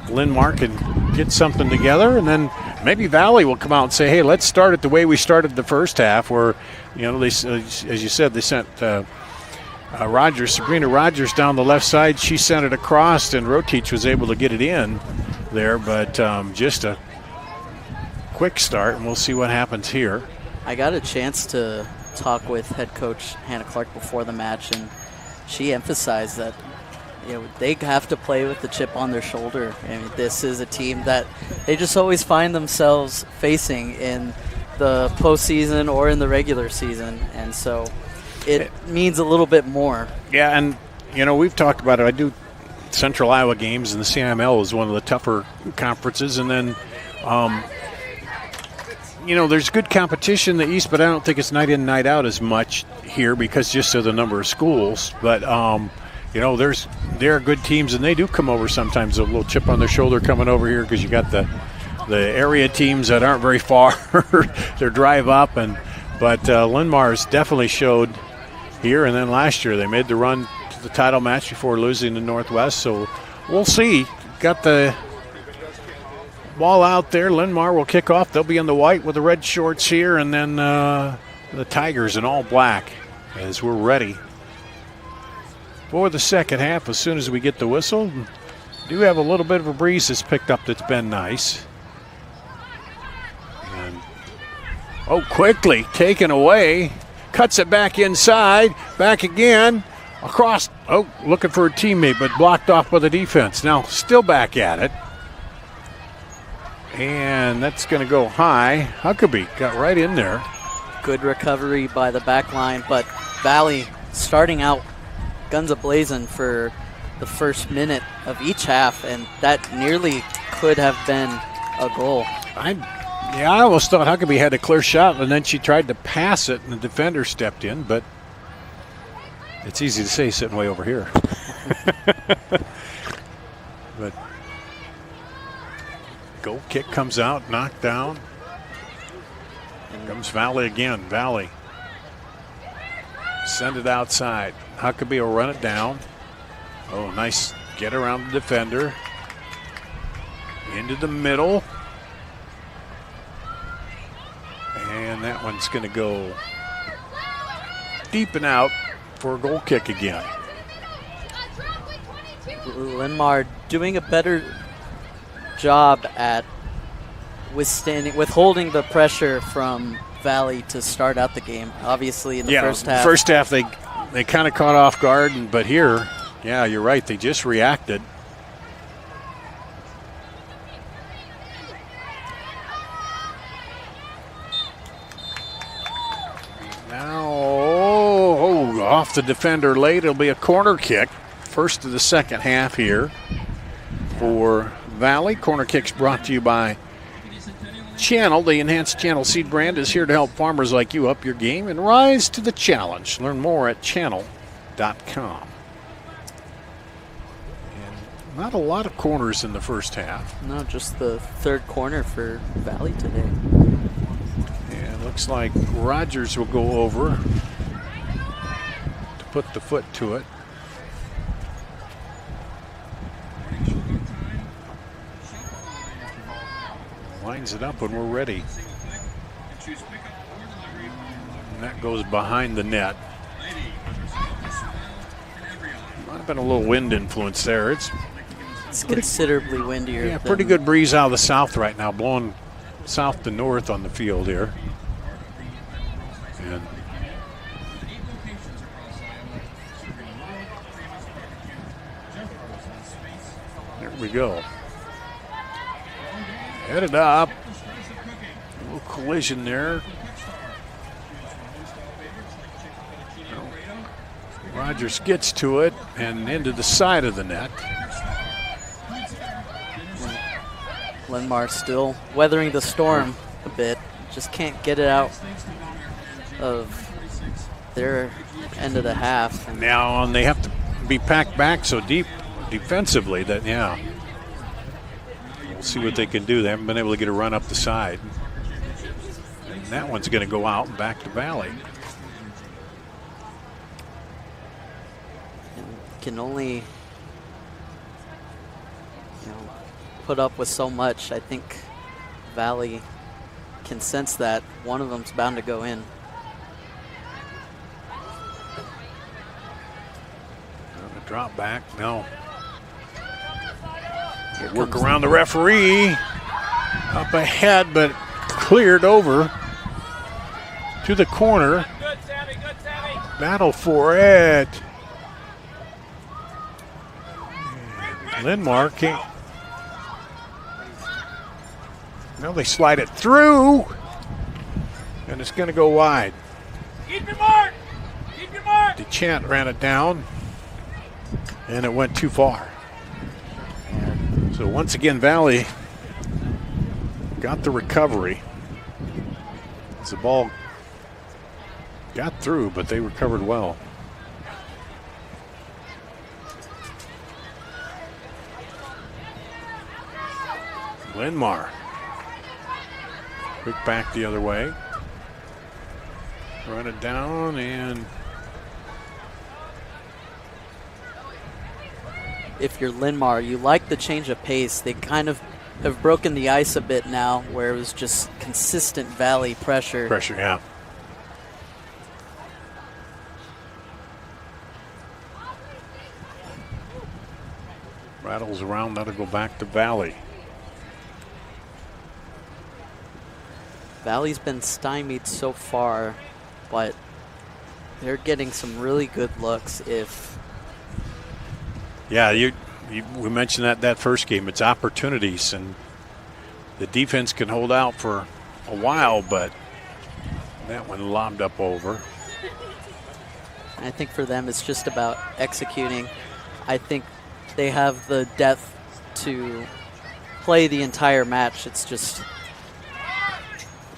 Linn-Mar can get something together, and then maybe Valley will come out and say, hey, let's start it the way we started the first half, where, they, as you said, they sent Sabrina Rogers down the left side. She sent it across, and Rotich was able to get it in there, but just a quick start, and we'll see what happens here. I got a chance to talk with head coach Hannah Clark before the match, and she emphasized that they have to play with the chip on their shoulder. I mean, this is a team that they just always find themselves facing in the postseason or in the regular season, and so it means a little bit more. Yeah, and we've talked about it. I do Central Iowa games, and the CIML is one of the tougher conferences, and then there's good competition in the East, but I don't think it's night in, night out as much here because just of the number of schools. But, there are good teams, and they do come over sometimes, a little chip on their shoulder coming over here because you got the area teams that aren't very far, their drive up. But Linn-Mar's definitely showed here, and then last year they made the run to the title match before losing to Northwest. So we'll see. Got the ball out there. Linn-Mar will kick off. They'll be in the white with the red shorts here, and then the Tigers in all black as we're ready for the second half as soon as we get the whistle. Do have a little bit of a breeze that's picked up that's been nice. And quickly taken away. Cuts it back inside. Back again. Across. Looking for a teammate, but blocked off by the defense. Now still back at it. And that's going to go high. Huckabee got right in there. Good recovery by the back line, but Valley starting out guns a-blazing for the first minute of each half, and that nearly could have been a goal. I almost thought Huckabee had a clear shot, and then she tried to pass it, and the defender stepped in, but it's easy to say sitting way over here. But goal kick comes out, knocked down. Here comes Valley again. Valley. Send it outside. Huckabee will run it down. Nice get around the defender. Into the middle. And that one's going to go deep and out for a goal kick again. Linn-Mar doing a better job at withholding the pressure from Valley to start out the game. Obviously in the first half. First half they kind of caught off guard, but here, you're right, they just reacted. off the defender late. It'll be a corner kick. First of the second half here for Valley. Corner kicks brought to you by Channel. The enhanced Channel seed brand is here to help farmers like you up your game and rise to the challenge. Learn more at channel.com. And not a lot of corners in the first half. No, just the third corner for Valley today. And looks like Rogers will go over to put the foot to it. Lines it up when we're ready. And that goes behind the net. Might have been a little wind influence there. It's considerably windier. Yeah, pretty good breeze out of the south right now, blowing south to north on the field here. And there we go. Headed up. A little collision there. Rogers gets to it and into the side of the net. Linn-Mar still weathering the storm a bit. Just can't get it out of their end of the half. And now they have to be packed back so deep defensively that, yeah. We'll see what they can do. They haven't been able to get a run up the side. And that one's going to go out and back to Valley. Can only put up with so much. I think Valley can sense that one of them's bound to go in. Drop back, no. Work around the referee. Up ahead, but cleared over to the corner. Battle for it. Linn-Mar can't. Now they slide it through, and it's going to go wide. Keep your mark! Keep your mark! DeChant ran it down, and it went too far. So once again, Valley got the recovery. As the ball got through, but they recovered well. Linn-Mar. Quick back the other way. Run it down and if you're Linn-Mar, you like the change of pace. They kind of have broken the ice a bit now where it was just consistent Valley pressure. Pressure, yeah. Rattles around, that'll go back to Valley. Valley's been stymied so far, but they're getting some really good looks if... Yeah, we mentioned that first game. It's opportunities, and the defense can hold out for a while, but that one lobbed up over. I think for them it's just about executing. I think they have the depth to play the entire match. It's just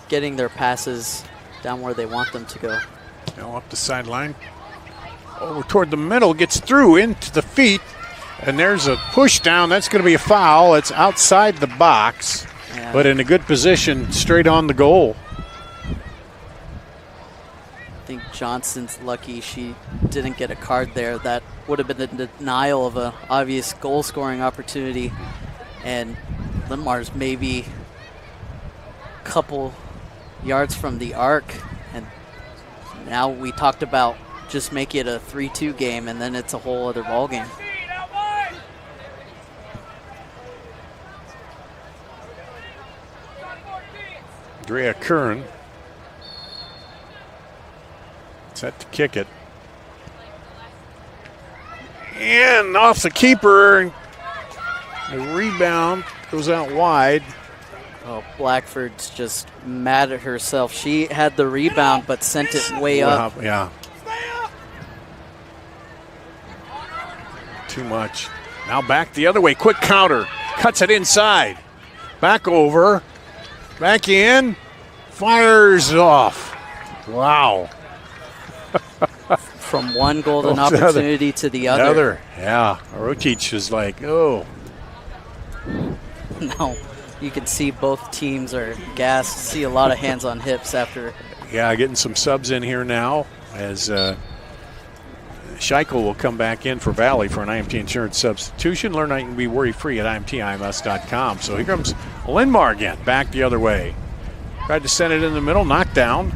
getting their passes down where they want them to go. Now up the sideline. Over toward the middle, gets through into the feet, and there's a push down. That's going to be a foul. It's outside the box, but in a good position, straight on the goal. I think Johnson's lucky she didn't get a card there. That would have been the denial of an obvious goal-scoring opportunity, and Linn-Mar's maybe a couple yards from the arc, and now we talked about just make it a 3-2 game, and then it's a whole other ball game. Drea Kern set to kick it. And off the keeper. The rebound goes out wide. Oh, Blackford's just mad at herself. She had the rebound but sent it way up. Yeah. too much. Now back the other way. Quick counter. Cuts it inside. Back over. Back in. Fires off. Wow. From one golden opportunity to the other. Yeah. Orotic is like, oh. No. You can see both teams are gassed. See a lot of hands on hips after. Yeah, getting some subs in here now as Scheichel will come back in for Valley for an IMT insurance substitution. Learn how you can be worry-free at IMTIMS.com. So here comes Linn-Mar again, back the other way. Tried to send it in the middle, knocked down.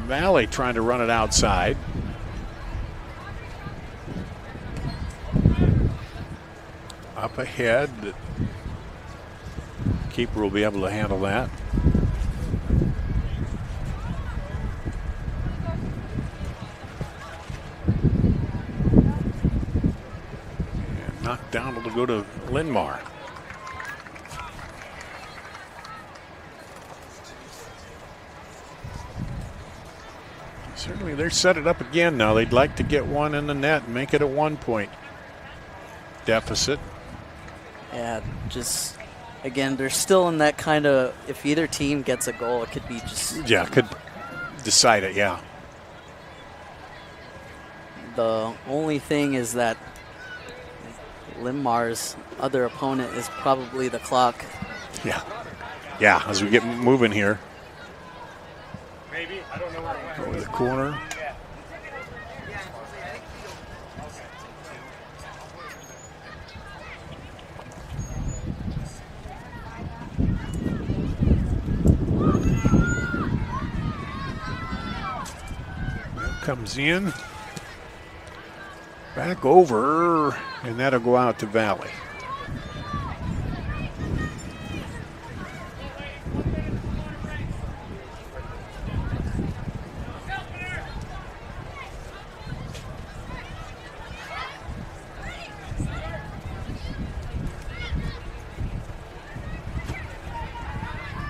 Valley trying to run it outside. Up ahead. Keeper will be able to handle that. And knocked down, it'll go to Linn-Mar. Certainly they're set it up again now. They'd like to get one in the net and make it a 1-point deficit. Yeah, just, again, they're still in that kind of, if either team gets a goal, it could be just. Yeah, could decide it, yeah. The only thing is that Linn-Mar's other opponent is probably the clock. Yeah. Yeah, as we get moving here. Maybe. I don't know where it went. Over the corner. Comes in, back over, and that'll go out to Valley.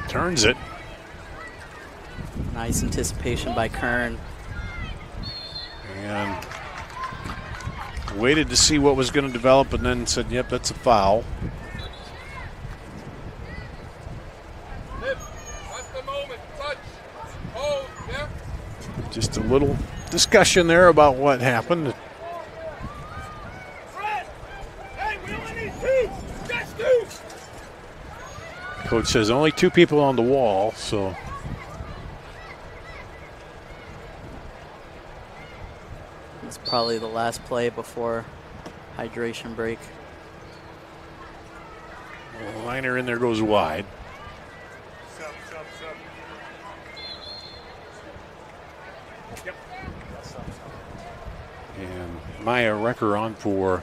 Turns it. Nice anticipation by Kern. And waited to see what was going to develop and then said, yep, that's a foul. Just a little discussion there about what happened. Coach says only 2 people on the wall, so. It's probably the last play before hydration break. Liner in there goes wide. And Maya Recker on for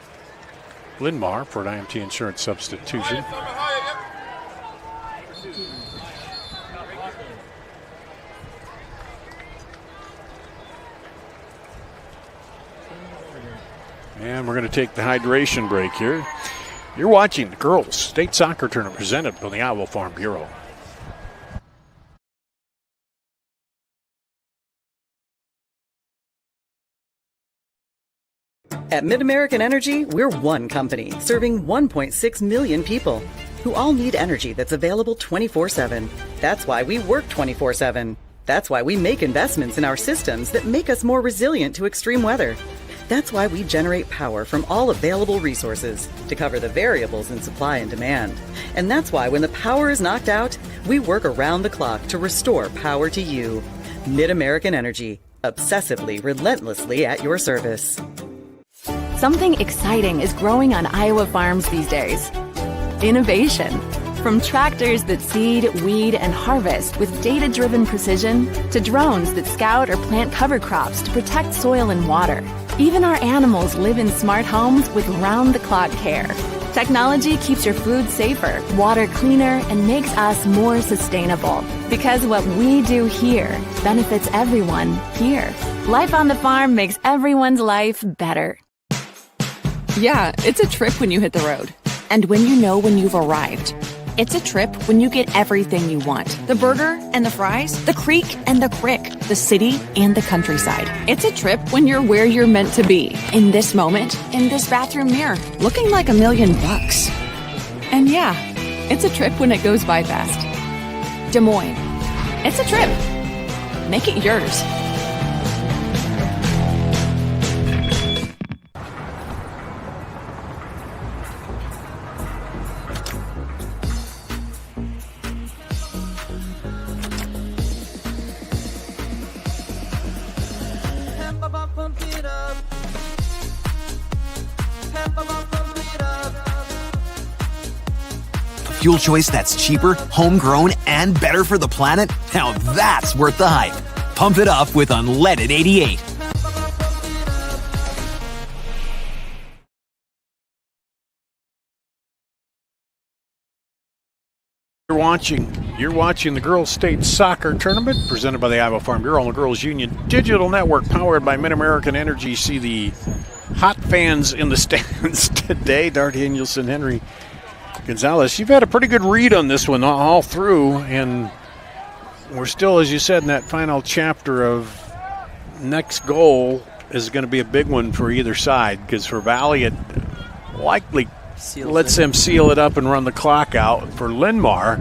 Linn-Mar for an IMT insurance substitution. And we're going to take the hydration break here. You're watching the Girls State Soccer Tournament presented by the Iowa Farm Bureau. At MidAmerican Energy, we're one company serving 1.6 million people who all need energy that's available 24/7. That's why we work 24/7. That's why we make investments in our systems that make us more resilient to extreme weather. That's why we generate power from all available resources to cover the variables in supply and demand. And that's why when the power is knocked out, we work around the clock to restore power to you. MidAmerican Energy, obsessively, relentlessly at your service. Something exciting is growing on Iowa farms these days. Innovation. From tractors that seed, weed, and harvest with data-driven precision to drones that scout or plant cover crops to protect soil and water. Even our animals live in smart homes with round-the-clock care. Technology keeps your food safer, water cleaner, and makes us more sustainable. Because what we do here benefits everyone here. Life on the farm makes everyone's life better. Yeah, it's a trip when you hit the road. And when you know when you've arrived. It's a trip when you get everything you want. The burger and the fries, the creek and the crick, the city and the countryside. It's a trip when you're where you're meant to be. In this moment, in this bathroom mirror, looking like $1 million. And yeah, it's a trip when it goes by fast. Des Moines. It's a trip. Make it yours. Fuel choice that's cheaper, homegrown, and better for the planet? Now that's worth the hype. Pump it up with unleaded 88. You're watching the Girls State Soccer Tournament presented by the Iowa Farm Bureau and the Girls Union Digital Network, powered by Mid-American Energy. See the hot fans in the stands today. Dart Danielson, Henry Gonzalez. You've had a pretty good read on this one all through, and we're still, as you said, in that final chapter of next goal is going to be a big one for either side, because for Valley it likely lets them seal it up and run the clock out. For Linn-Mar,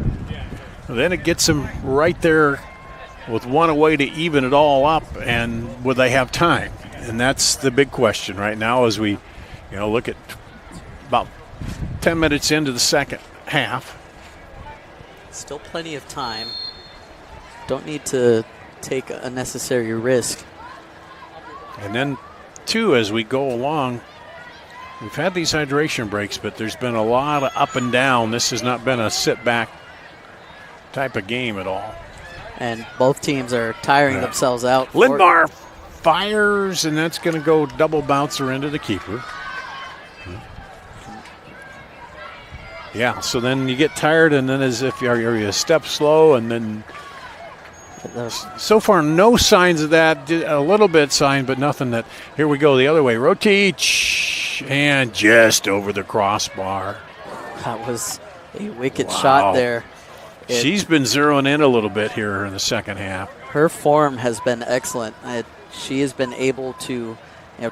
then it gets them right there with one away to even it all up, and will they have time? And that's the big question right now as we look at about 10 minutes into the second half. Still plenty of time. Don't need to take unnecessary risk. And then, too, as we go along, we've had these hydration breaks, but there's been a lot of up and down. This has not been a sit-back type of game at all. And both teams are tiring themselves out. Linn-Mar fires, and that's going to go double bouncer into the keeper. Yeah, so then you get tired, and then as if you're a step slow, and then so far no signs of that. A little bit sign, but nothing that. Here we go the other way. Roteach, and just over the crossbar. That was a wicked shot there. She's been zeroing in a little bit here in the second half. Her form has been excellent. She has been able to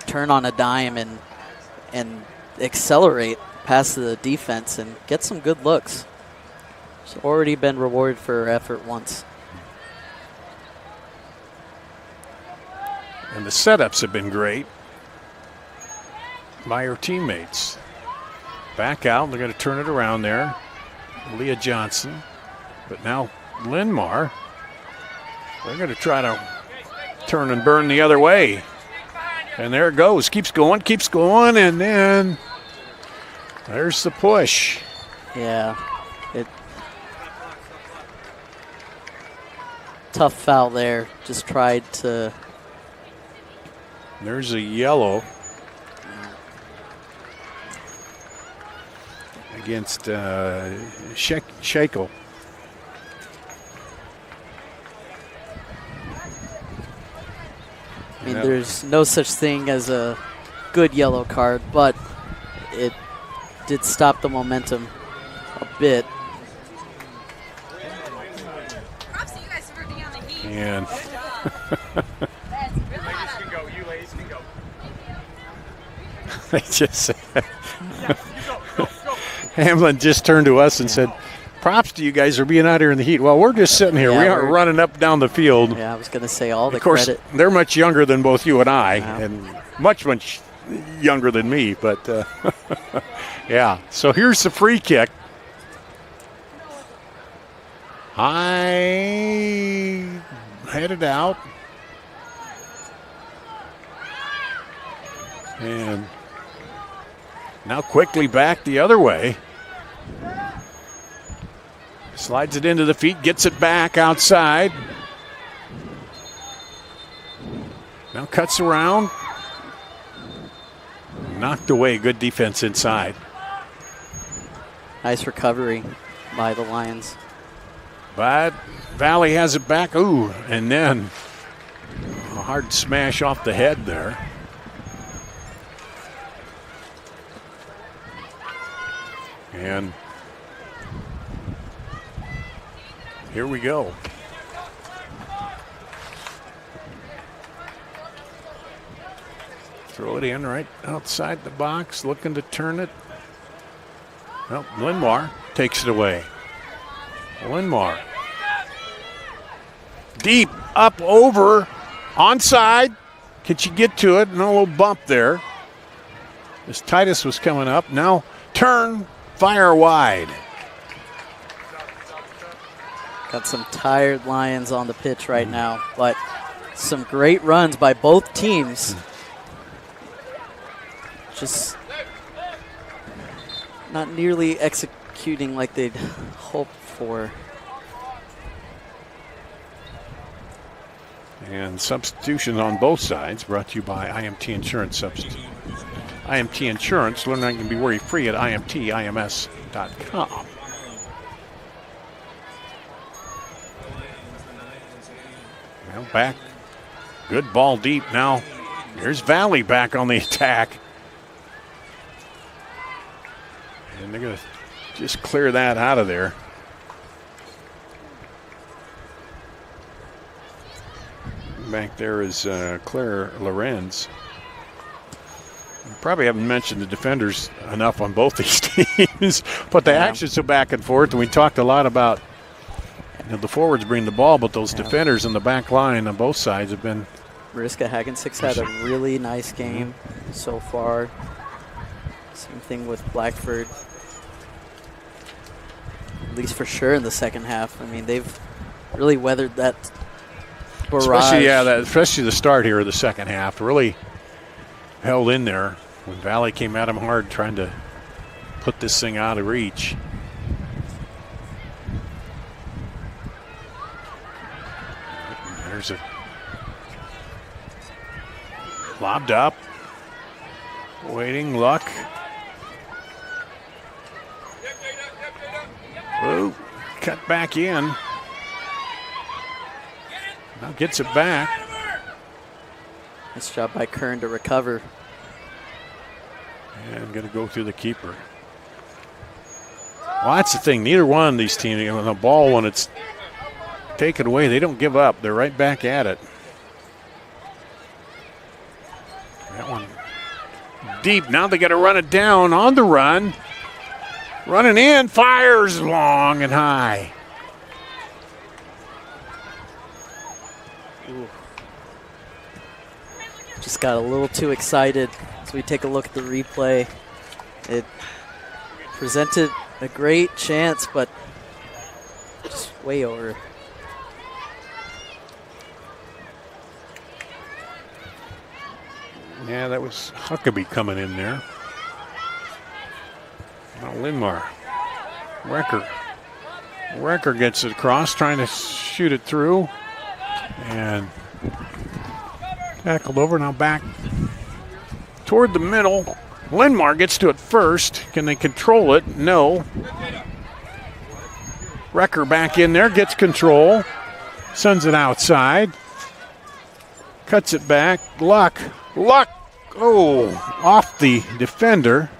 turn on a dime and accelerate past the defense and get some good looks. She's already been rewarded for her effort once. And the setups have been great by her teammates. Back out, they're going to turn it around there. Leah Johnson. But now Linn-Mar, they're going to try to turn and burn the other way. And there it goes. Keeps going, and then there's the push. Yeah. Tough foul there. Just tried to. There's a yellow against Shackle. I mean, there's no such thing as a good yellow card, but it did stop the momentum a bit. And they just Hamlin just turned to us and said, props to you guys for being out here in the heat. Well, we're just sitting here. We aren't running up down the field. Yeah, I was going to say all the credit. Of course, they're much younger than both you and I, and much younger than me. But, yeah. So here's the free kick. High headed out. And now quickly back the other way. Slides it into the feet, gets it back outside. Now cuts around. Knocked away, good defense inside. Nice recovery by the Lions. But Valley has it back. Ooh, and then a hard smash off the head there. And Here we go. Throw it in right outside the box, looking to turn it. Well, Linn-Mar takes it away. Linn-Mar. Deep, up, over, onside. Can she get to it? No little bump there. As Titus was coming up. Now turn, fire wide. Got some tired Lions on the pitch right now, but some great runs by both teams. Just not nearly executing like they'd hoped for. And substitutions on both sides, brought to you by IMT Insurance IMT Insurance, learn that can be worry-free at imtims.com. Well, back. Good ball deep now. Here's Valley back on the attack. And they're going to just clear that out of there. Back there is Claire Lorenz. Probably haven't mentioned the defenders enough on both these teams, but the actions are back and forth. And we talked a lot about the forwards bring the ball, but those defenders in the back line on both sides have been. Mariska Hagensick's had a really nice game so far. Same thing with Blackford. At least for sure in the second half. I mean, they've really weathered that barrage. Especially the start here of the second half. Really held in there when Valley came at them hard trying to put this thing out of reach. There's a lobbed up. Waiting, Luck. Ooh, cut back in. Now gets it back. Nice job by Kern to recover. And going to go through the keeper. Well, that's the thing. Neither one of these teams, on the ball, when it's taken away, they don't give up. They're right back at it. That one deep. Now they got to run it down on the run. Running in, fires long and high. Ooh. Just got a little too excited as we take a look at the replay. It presented a great chance, but just way over. Yeah, that was Huckabee coming in there. Now Linn-Mar. Recker gets it across, trying to shoot it through. And tackled over, now back toward the middle. Linn-Mar gets to it first. Can they control it? No. Recker back in there, gets control. Sends it outside. Cuts it back. Luck. Oh, off the defender.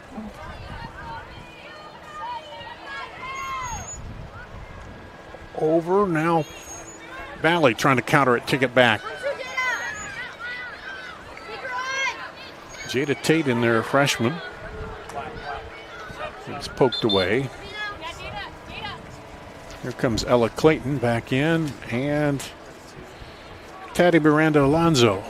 Over now. Valley trying to counter it, take it back. Jada Tate in there, freshman. It's poked away. Here comes Ella Clayton back in, and Taddy Miranda Alonso.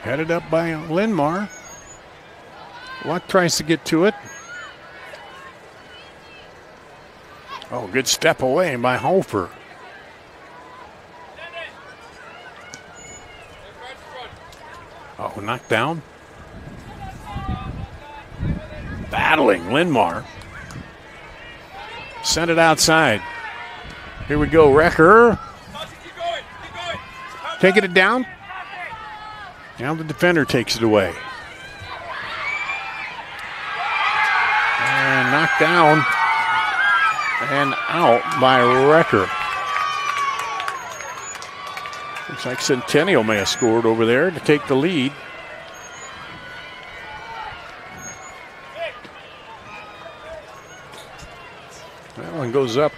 Headed up by Linn-Mar. Luck tries to get to it. Oh, good step away by Hofer. Oh, knocked down. Battling Linn-Mar. Send it outside. Here we go, Recker. Taking it down. Now the defender takes it away. And knocked down and out by Recker. Looks like Centennial may have scored over there to take the lead. That one goes up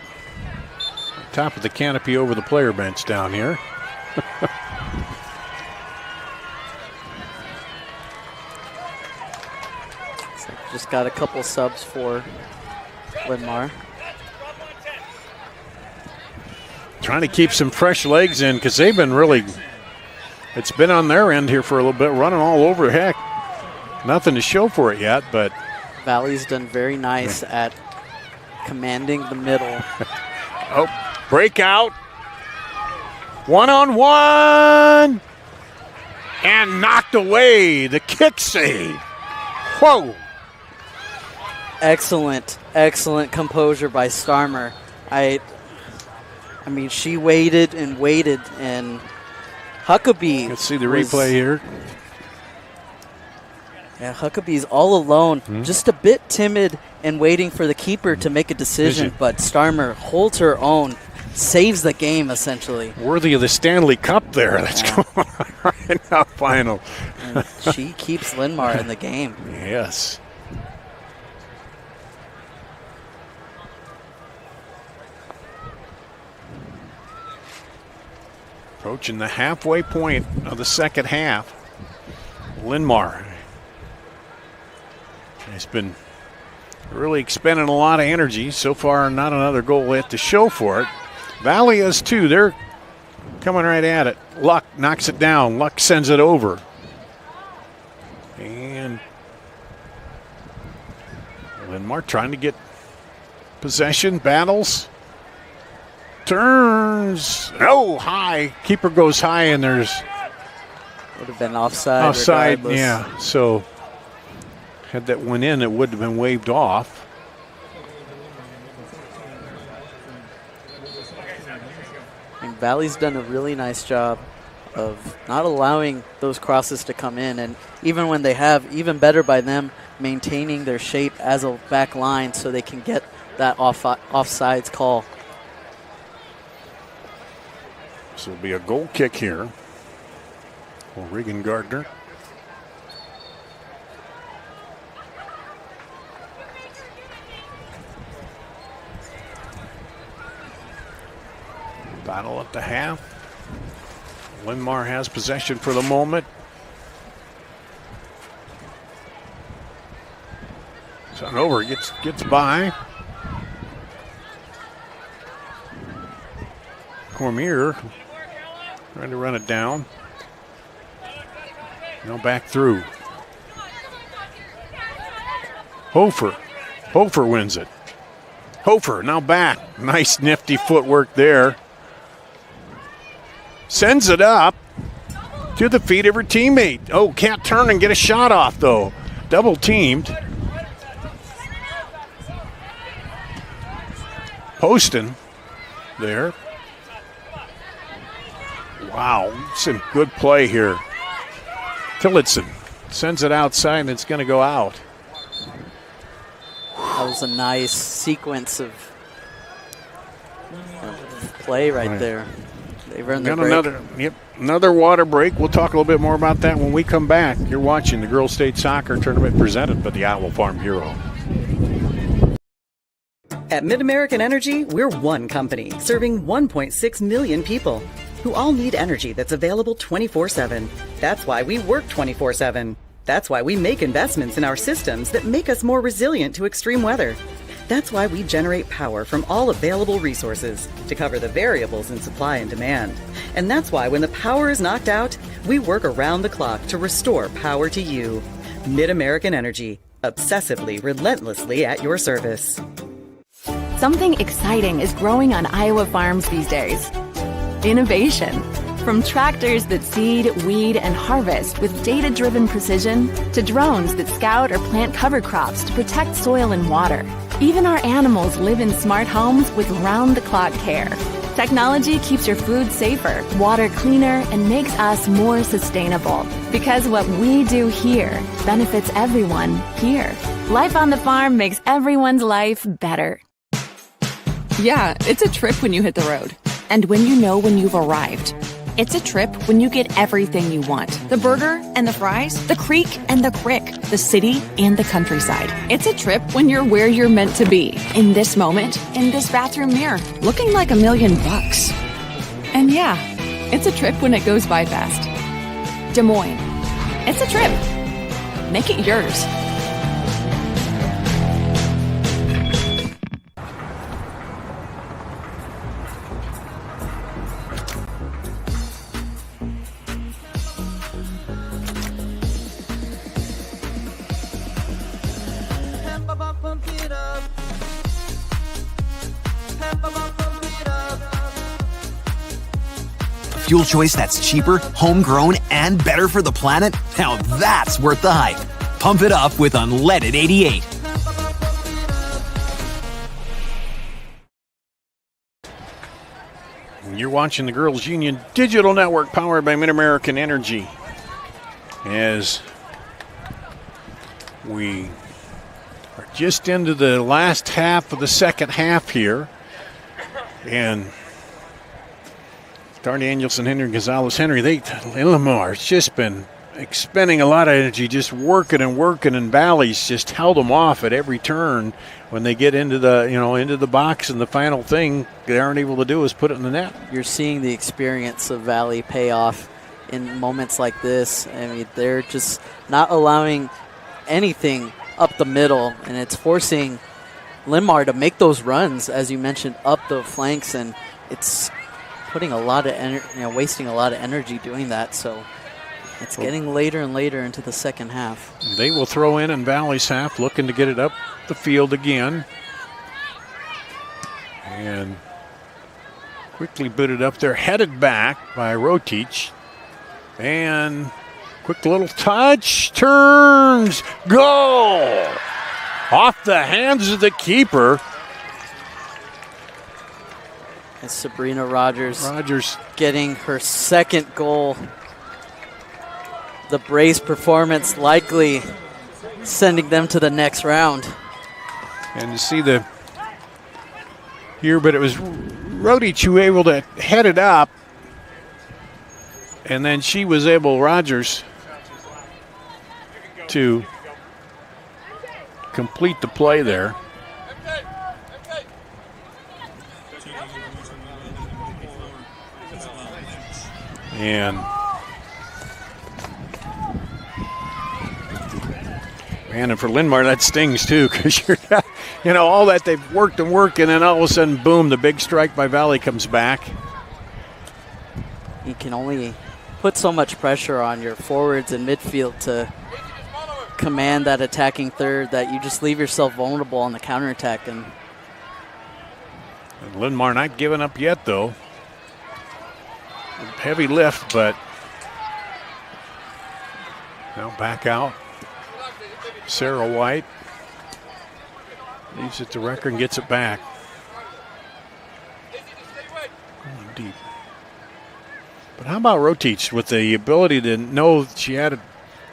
top of the canopy over the player bench down here. Just got a couple subs for Linn-Mar. Trying to keep some fresh legs in because they've been really, it's been on their end here for a little bit, running all over. Heck, nothing to show for it yet, but. Valley's done very nice at commanding the middle. Oh, breakout. One-on-one. And knocked away. The kick save. Whoa. Excellent composure by Starmer. I mean, she waited and waited, and Huckabee. Let's see the replay here. Yeah, Huckabee's all alone, just a bit timid and waiting for the keeper to make a decision, but Starmer holds her own, saves the game essentially. Worthy of the Stanley Cup there. That's going on right now, final. And she keeps Linn-Mar in the game. Yes. Approaching the halfway point of the second half. Linn-Mar has been really expending a lot of energy. So far, not another goal yet to show for it. Valley is too. They're coming right at it. Luck knocks it down. Luck sends it over. And Linn-Mar trying to get possession, battles. Turns. Oh, high. Keeper goes high, and there's. Would have been offside. Offside, regardless. yeah. So, had that went in, it would have been waved off. And Valley's done a really nice job of not allowing those crosses to come in, and even when they have, even better by them maintaining their shape as a back line so they can get that offsides call. So it'll be a goal kick here for Regan Gardner. Battle at the half. Linn-Mar has possession for the moment. It's on over, gets by. Cormier trying to run it down. Now back through. Hofer wins it. Hofer now back. Nice nifty footwork there. Sends it up to the feet of her teammate. Oh, can't turn and get a shot off though. Double teamed. Poston there. Wow, some good play here. Tillotson sends it outside and it's going to go out. That was a nice sequence of play right there. They've earned their break. Another water break. We'll talk a little bit more about that when we come back. You're watching the Girls State Soccer Tournament presented by the Iowa Farm Bureau. At Mid-American Energy, we're one company serving 1.6 million people who all need energy that's available 24/7. That's why we work 24/7. That's why we make investments in our systems that make us more resilient to extreme weather. That's why we generate power from all available resources to cover the variables in supply and demand. And that's why when the power is knocked out, we work around the clock to restore power to you. Mid-American Energy, obsessively, relentlessly at your service. Something exciting is growing on Iowa farms these days. Innovation. From tractors that seed, weed, and harvest with data-driven precision to drones that scout or plant cover crops to protect soil and water. Even our animals live in smart homes with round-the-clock care. Technology keeps your food safer, water cleaner, and makes us more sustainable. Because what we do here benefits everyone here. Life on the farm makes everyone's life better. Yeah, it's a trip when you hit the road. And when you know when you've arrived. It's a trip when you get everything you want. The burger and the fries, the creek and the crick, the city and the countryside. It's a trip when you're where you're meant to be. In this moment, in this bathroom mirror, looking like $1 million. And yeah, it's a trip when it goes by fast. Des Moines. It's a trip. Make it yours. Fuel choice that's cheaper, homegrown, and better for the planet? Now that's worth the hype. Pump it up with unleaded 88. You're watching the Girls Union Digital Network powered by Mid-American Energy as we are just into the last half of the second half here. And Star Danielson, Henry Gonzalez, Linn-Mar has just been expending a lot of energy, just working, and Valley's just held them off at every turn. When they get into the box, and the final thing they aren't able to do is put it in the net. You're seeing the experience of Valley pay off in moments like this. I mean, they're just not allowing anything up the middle, and it's forcing Linn-Mar to make those runs, as you mentioned, up the flanks, and it's putting a lot of wasting a lot of energy doing that. So it's getting later and later into the second half. They will throw in Valley's half, looking to get it up the field again. And quickly booted up there, headed back by Rotich. And quick little touch, turns, goal! Off the hands of the keeper. And Sabrina Rogers getting her second goal. The brace performance likely sending them to the next round. And you see here, but it was Rotich who able to head it up. And then she was able, Rogers, to complete the play there. And for Linn-Mar, that stings too, because you're all that they've worked, and then all of a sudden, boom, the big strike by Valley comes back. You can only put so much pressure on your forwards and midfield to command that attacking third that you just leave yourself vulnerable on the counterattack. And Linn-Mar not giving up yet, though. Heavy lift, but now back out. Sarah White leaves it to Recker and gets it back. Going deep. But how about Rotich with the ability to know she had a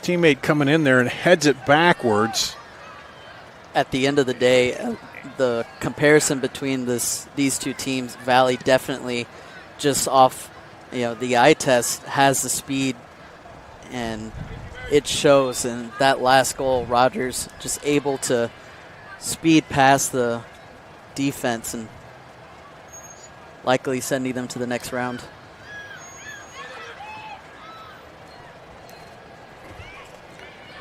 teammate coming in there and heads it backwards? At the end of the day, the comparison between these two teams, Valley definitely just off the eye test has the speed, and it shows. In that last goal, Rogers just able to speed past the defense and likely sending them to the next round.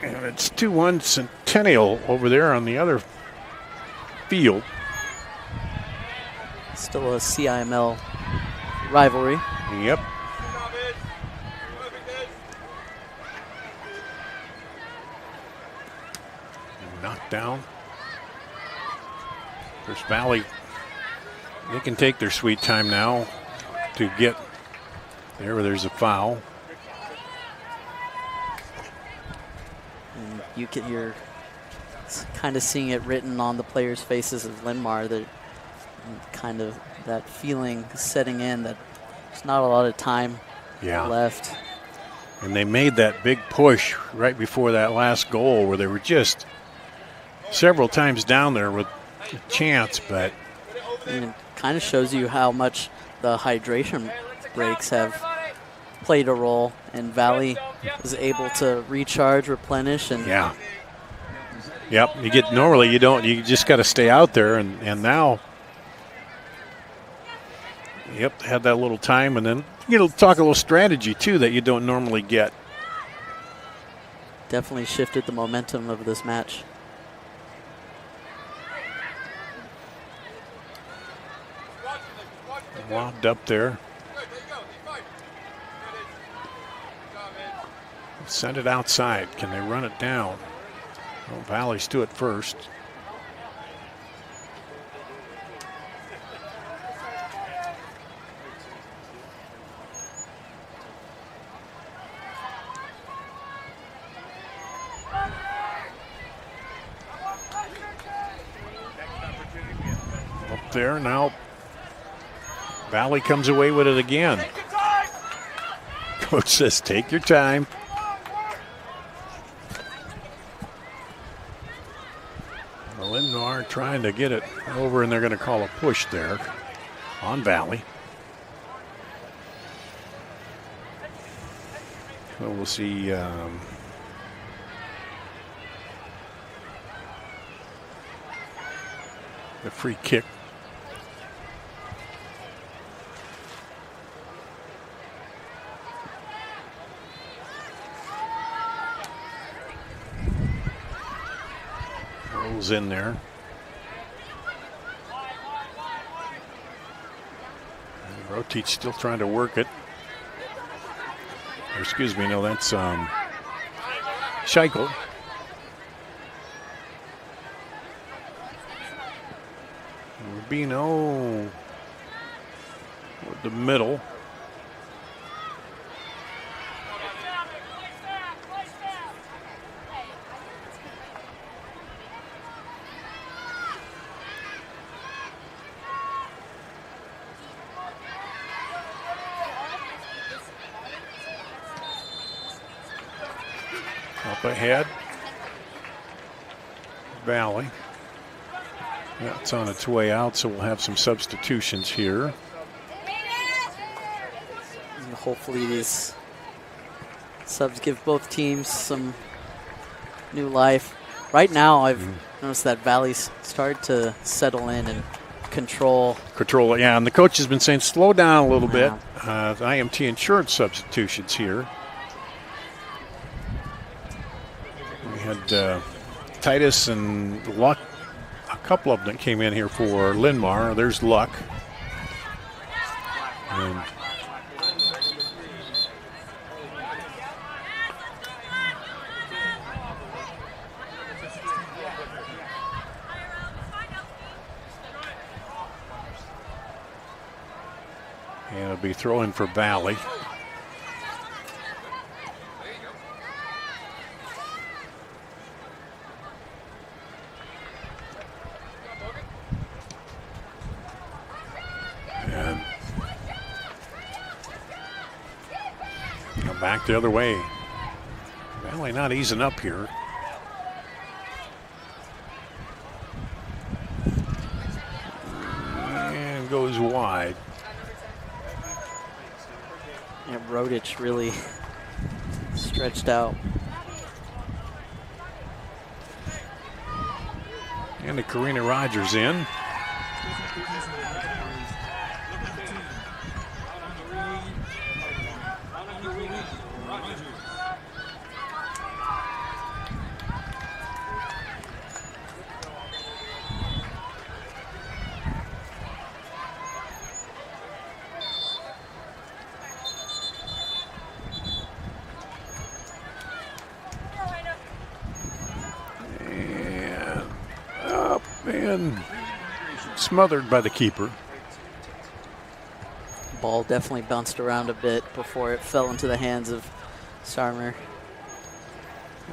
And it's 2-1 Centennial over there on the other field. Still a CIML rivalry. Yep. Knocked down. There's Valley. They can take their sweet time now to get there where there's a foul. And you're kind of seeing it written on the players' faces of Linn-Mar, that kind of that feeling setting in that there's not a lot of time left. And they made that big push right before that last goal where they were just several times down there with a chance, but it kind of shows you how much the hydration breaks have played a role, and Valley was able to recharge, replenish, and yeah. Yep, normally you don't, you just got to stay out there, and now, yep, had that little time, and then talk a little strategy too that you don't normally get. Definitely shifted the momentum of this match. Wound up there. Send it outside. Can they run it down? Well, Valley's to it first. Up there now. Valley comes away with it again. Coach says, take your time. Linn-Mar trying to get it over, and they're going to call a push there on Valley. So we'll see. The free kick. Rolls in there. Rotich still trying to work it. Or excuse me, no, that's Scheichel. Rubino with the middle. Up ahead. Valley. Yeah, it's on its way out, so we'll have some substitutions here. And hopefully these subs give both teams some new life. Right now, I've noticed that Valley's started to settle in and control. Control, yeah, and the coach has been saying slow down a little bit. IMT insurance substitutions here. We had Titus and Luck, a couple of them that came in here for Linn-Mar. There's Luck. And it'll be throwing for Valley. And back the other way. Valley not easing up here. And goes wide. Yeah, Rodich really stretched out. And the Karina Rogers in. And smothered by the keeper. Ball definitely bounced around a bit before it fell into the hands of Sarmer.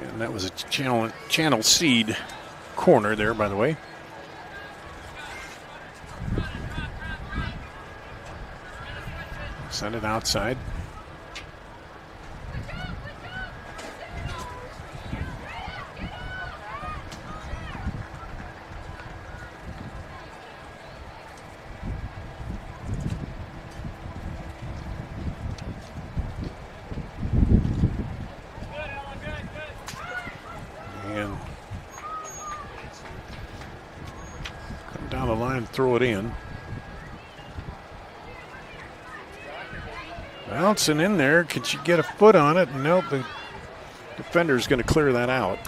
And that was a channel seed corner there, by the way. Send it outside. throw it in. Bouncing in there. Could she get a foot on it? Nope. The defender's going to clear that out.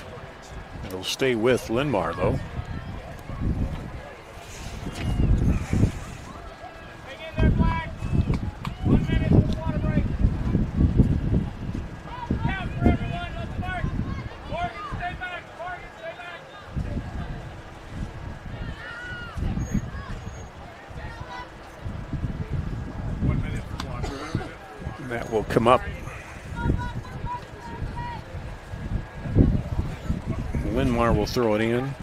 It'll stay with Linn-Mar, though. That will come up. Linn-Mar will throw it in.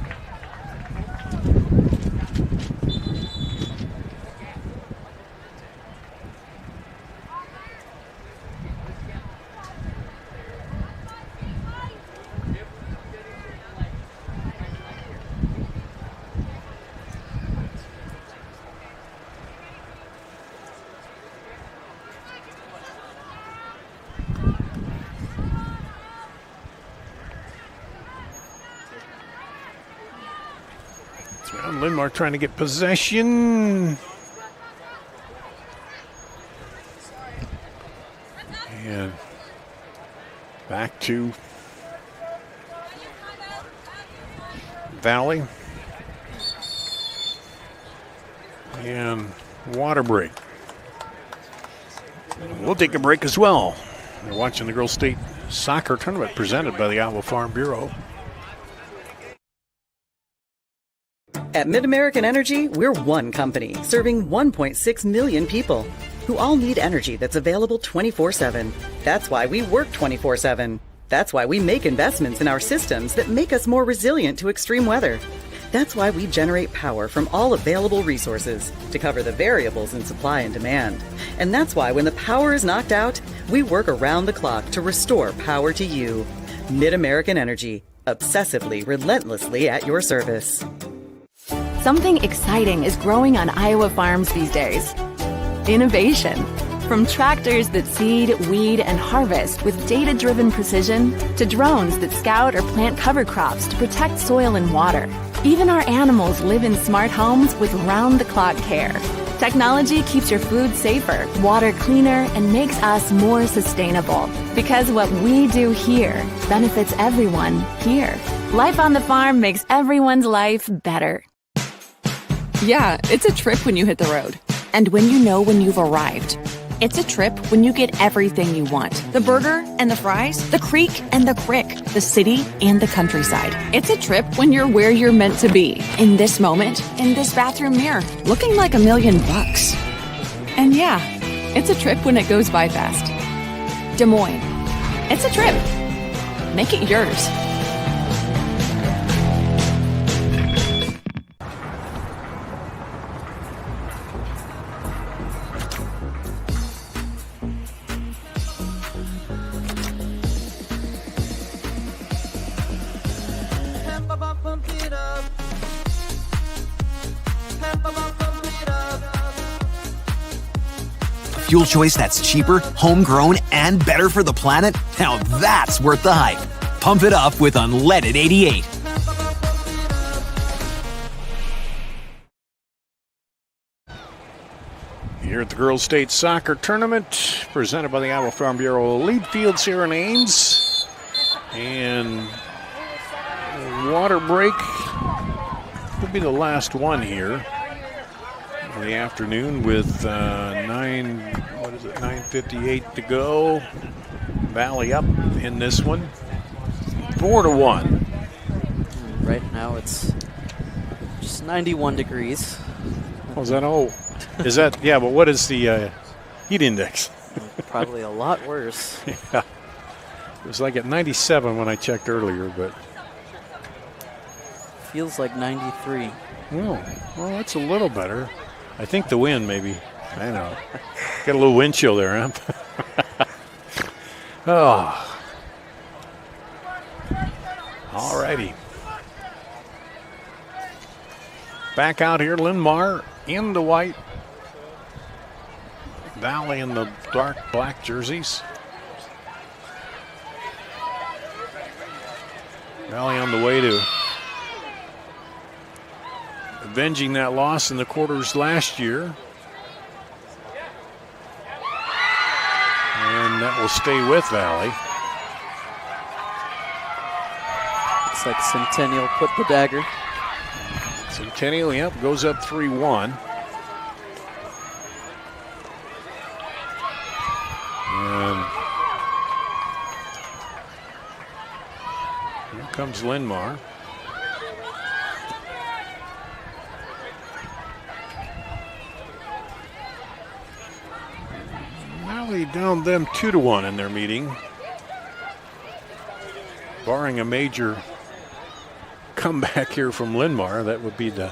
Linn-Mar trying to get possession. And back to Valley. And water break. We'll take a break as well. You're watching the Girls State Soccer Tournament presented by the Iowa Farm Bureau. At Mid-American Energy, we're one company serving 1.6 million people who all need energy that's available 24/7. That's why we work 24/7. That's why we make investments in our systems that make us more resilient to extreme weather. That's why we generate power from all available resources to cover the variables in supply and demand. And that's why when the power is knocked out, we work around the clock to restore power to you. Mid-American Energy, obsessively, relentlessly at your service. Something exciting is growing on Iowa farms these days. Innovation. From tractors that seed, weed, and harvest with data-driven precision to drones that scout or plant cover crops to protect soil and water. Even our animals live in smart homes with round-the-clock care. Technology keeps your food safer, water cleaner, and makes us more sustainable. Because what we do here benefits everyone here. Life on the farm makes everyone's life better. Yeah, it's a trip when you hit the road. And when you know when you've arrived. It's a trip when you get everything you want. The burger and the fries, the creek and the crick, the city and the countryside. It's a trip when you're where you're meant to be. In this moment, in this bathroom mirror, looking like $1 million. And yeah, it's a trip when it goes by fast. Des Moines. It's a trip. Make it yours. Fuel choice that's cheaper, homegrown, and better for the planet? Now that's worth the hype. Pump it up with unleaded 88. Here at the Girls State Soccer Tournament, presented by the Iowa Farm Bureau. Lead fields here in Ames. And water break will be the last one here in the afternoon with 9:58 to go. Valley up in this one, 4-1. Right now it's just 91 degrees. Oh, is that all? Is that, yeah, but what is the heat index? Probably a lot worse. Yeah. It was like at 97 when I checked earlier, but. Feels like 93. Oh, well, that's a little better. I think the wind maybe. I don't know. Got a little wind chill there, huh? Oh. All righty. Back out here, Linn-Mar in the white. Valley in the dark black jerseys. Valley on the way to avenging that loss in the quarters last year. And that will stay with Valley. Looks like Centennial put the dagger. Centennial, yep, goes up 3-1. And here comes Linn-Mar. Valley down them 2-1 in their meeting. Barring a major comeback here from Linn-Mar, that would be the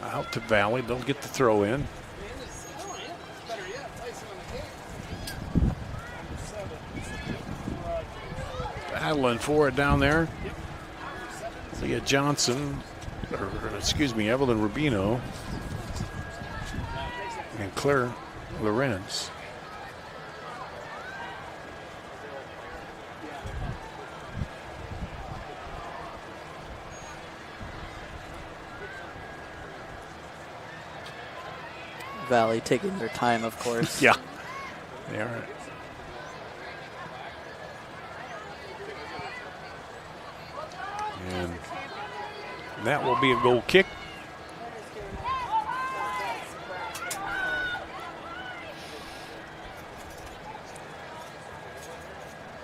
out to Valley. They'll get the throw in. Battling for it down there. Leah Johnson, or excuse me, Evelyn Rubino and Claire Lorenz. Valley taking their time, of course. Yeah, they are. And that will be a goal kick.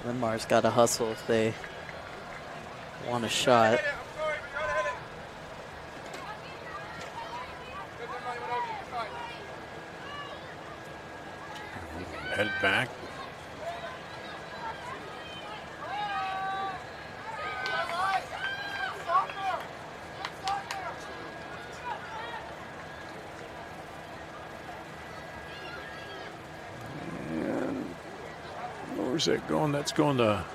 Linn-Mar's got to hustle if they want a shot. Head back. And where's that going? That's going to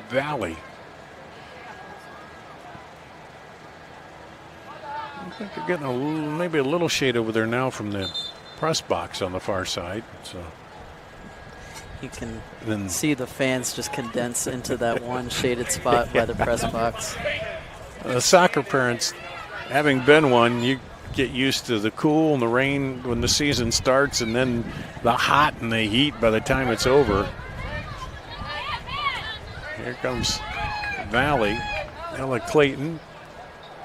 Valley. I think they're getting a little, maybe a little shade over there now from the press box on the far side. So you can see the fans just condense into that one shaded spot by the press box. Soccer parents, having been one, you get used to the cool and the rain when the season starts, and then the hot and the heat by the time it's over. Here comes Valley. Ella Clayton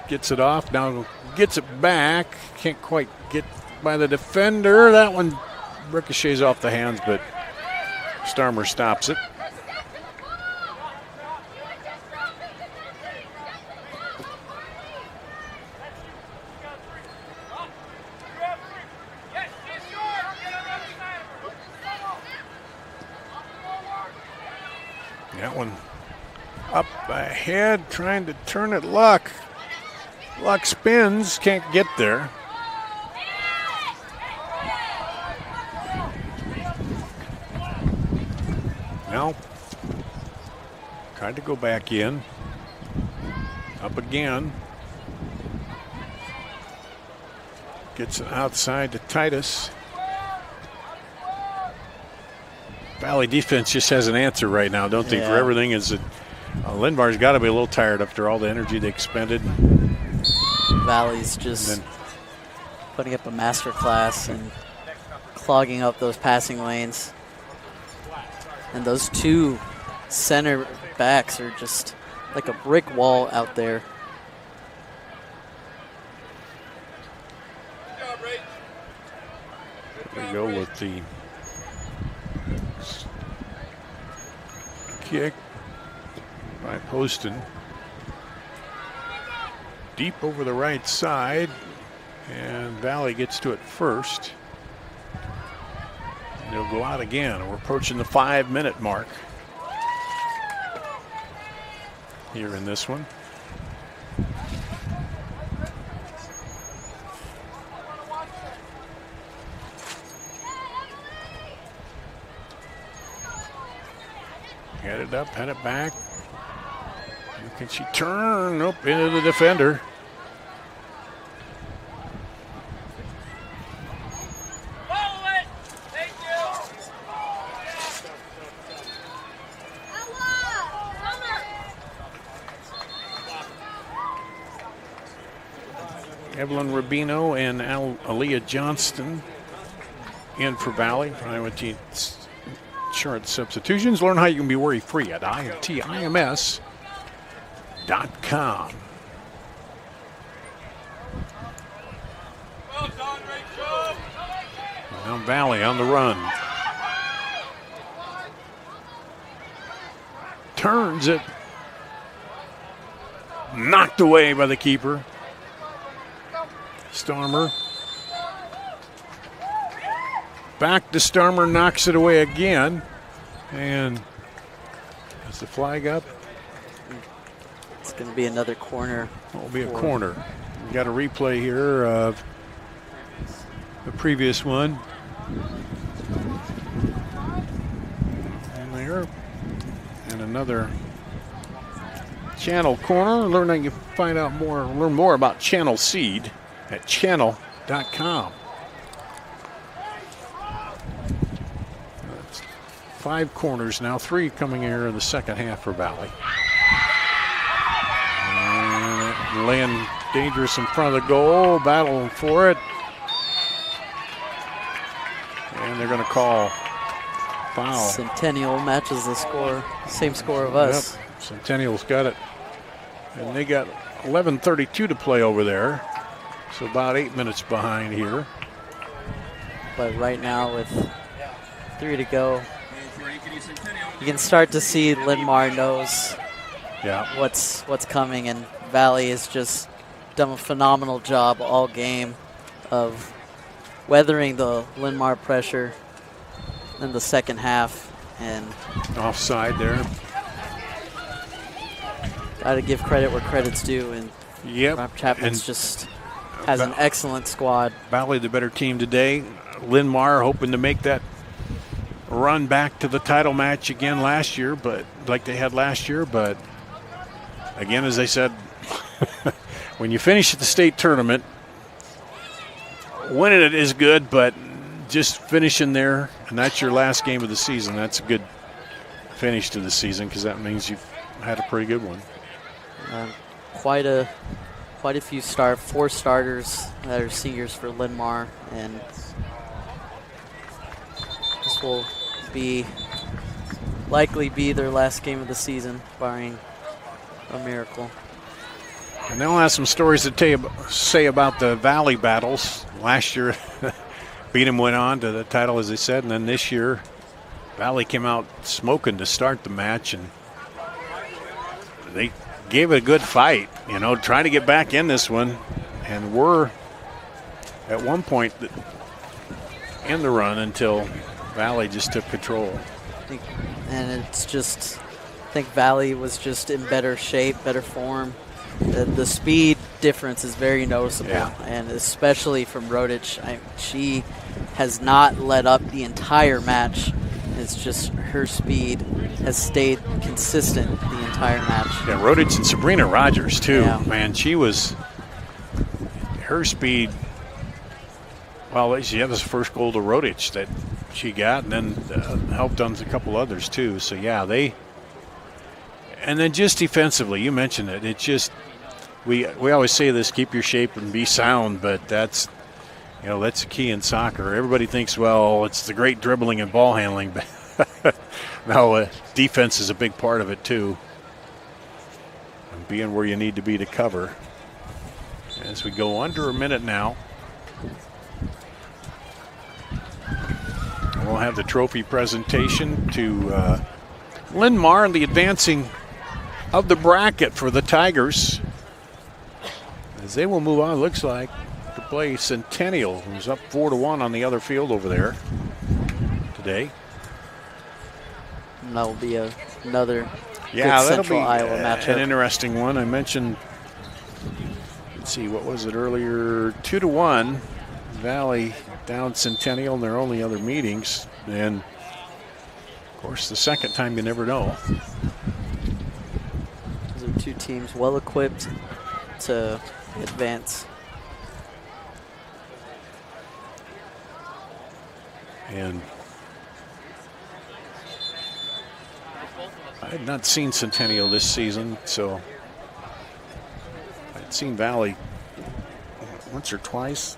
gets it off, now gets it back. Can't quite get by the defender. That one ricochets off the hands, but Starmer stops it. That one up ahead, trying to turn it. Luck spins, can't get there. Now, tried to go back in. Up again. Gets it outside to Titus. Valley defense just has an answer right now, don't they? For everything. Linn-Mar's got to be a little tired after all the energy they expended. Valley's just putting up a master class and clogging up those passing lanes. And those two center backs are just like a brick wall out there. There we go with the kick by Poston. Deep over the right side, and Valley gets to it first. And they'll go out again. We're approaching the 5-minute mark here in this one. Headed up, head it back. Can she turn? Nope, into the defender. Evelyn Rubino and Aaliyah Johnston in for Valley. Iowa Team Insurance Substitutions. Learn how you can be worry-free at IMTIMS.com. Now Valley on the run. Turns it. Knocked away by the keeper. Starmer. Back to Starmer, knocks it away again. And is the flag up? It's going to be another corner. It'll be a corner. We got a replay here of the previous one. And there. And another Channel corner. Learn how you find out more, learn more about Channel Seed at channel.com. That's 5 corners now, 3 coming here in the second half for Valley. And Lynn dangerous in front of the goal, battling for it. And they're going to call foul. Centennial matches the score, same score of us. Yep. Centennial's got it. And they got 11:32 to play over there. So about 8 minutes behind here. But right now with 3 to go, you can start to see Linn-Mar knows what's coming, and Valley has just done a phenomenal job all game of weathering the Linn-Mar pressure in the second half. And offside there. Got to give credit where credit's due, and Rob Chapman's just has an excellent squad. Valley the better team today. Linn-Mar hoping to make that run back to the title match again last year, but like they had last year. But again, as I said, when you finish at the state tournament, winning it is good, but just finishing there, and that's your last game of the season, that's a good finish to the season, because that means you've had a pretty good one. Quite a few 4 starters that are seniors for Linn-Mar, and this will likely be their last game of the season, barring a miracle. And they'll have some stories to say about the Valley battles. Last year, Beatham went on to the title, as they said, and then this year, Valley came out smoking to start the match, and they gave it a good fight, trying to get back in this one, and were at one point in the run until Valley just took control. And it's just, I think Valley was just in better shape, better form. The speed difference is very noticeable, and especially from Rodich. She has not let up the entire match. It's just her speed has stayed consistent the entire match. Yeah, Rodich and Sabrina Rogers, too. Yeah. Man, her speed, well, she had this first goal to Rodich that she got, and then helped on a couple others, too. So, yeah, and then just defensively, you mentioned it. It's just, we always say this, keep your shape and be sound, but that's the key in soccer. Everybody thinks, well, it's the great dribbling and ball handling, but no, defense is a big part of it too. And being where you need to be to cover. As we go under a minute now, we'll have the trophy presentation to Linn-Mar and the advancing of the bracket for the Tigers. As they will move on, looks like, to play Centennial, who's up 4-1 on the other field over there today. And that will be another that'll Central be Iowa matchup. An interesting one. I mentioned, let's see, what was it earlier? 2-1. Valley down Centennial in their only other meetings. And, of course, the second time you never know. Those are 2 teams well equipped to advance. And I had not seen Centennial this season, so I'd seen Valley once or twice.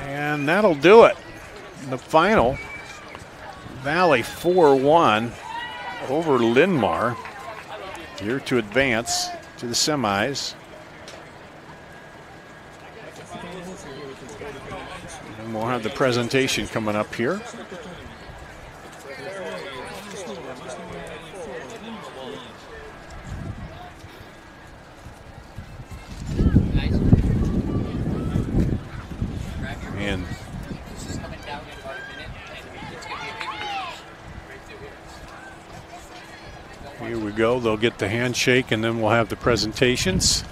And that'll do it. The final, Valley 4-1 over Linn-Mar, here to advance to the semis. And we'll have the presentation coming up here. And here we go. They'll get the handshake, and then we'll have the presentations.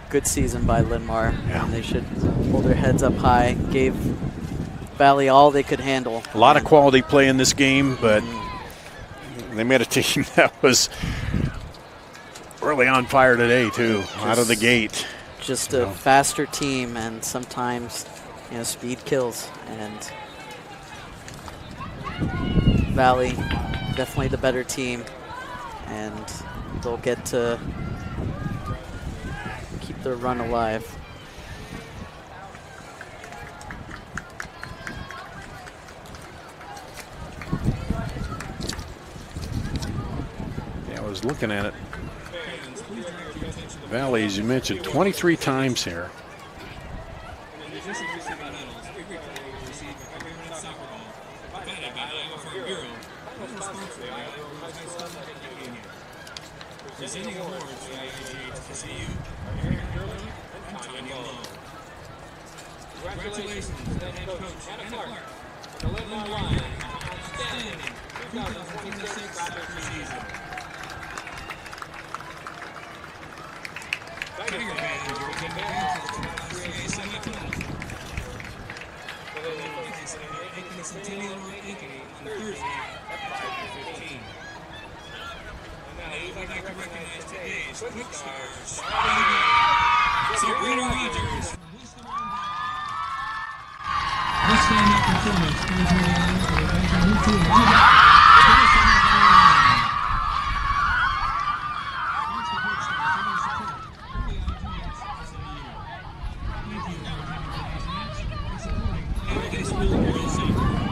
Good season by Linn-Mar. Yeah. And they should hold their heads up high. Gave Valley all they could handle. A lot of quality play in this game, but they made a team that was really on fire today, too, out of the gate. Just a faster team, and sometimes, speed kills. And Valley, definitely the better team, and they'll get to keep their run alive. Yeah, I was looking at it. Valley, as you mentioned, 23 times here. Presenting awards for IGHSAU, congratulations to the head coach, Hannah Clark, on the Linn-Mar line, outstanding 2026 soccer season. Tiger manager can advance to the 3A semifinals. The Centennial Ankeny on Thursday at 5:15. Now, we'd like to recognize today's quick stars. Sabrina Rogers. Let's stand up performance.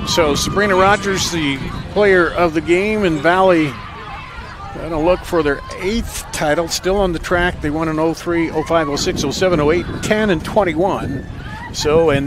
So Sabrina Rogers, the player of the game, and Valley going to look for their 8th title, still on the track. They won in 03, 05, 06, 07, 08, 10, and 21. So, and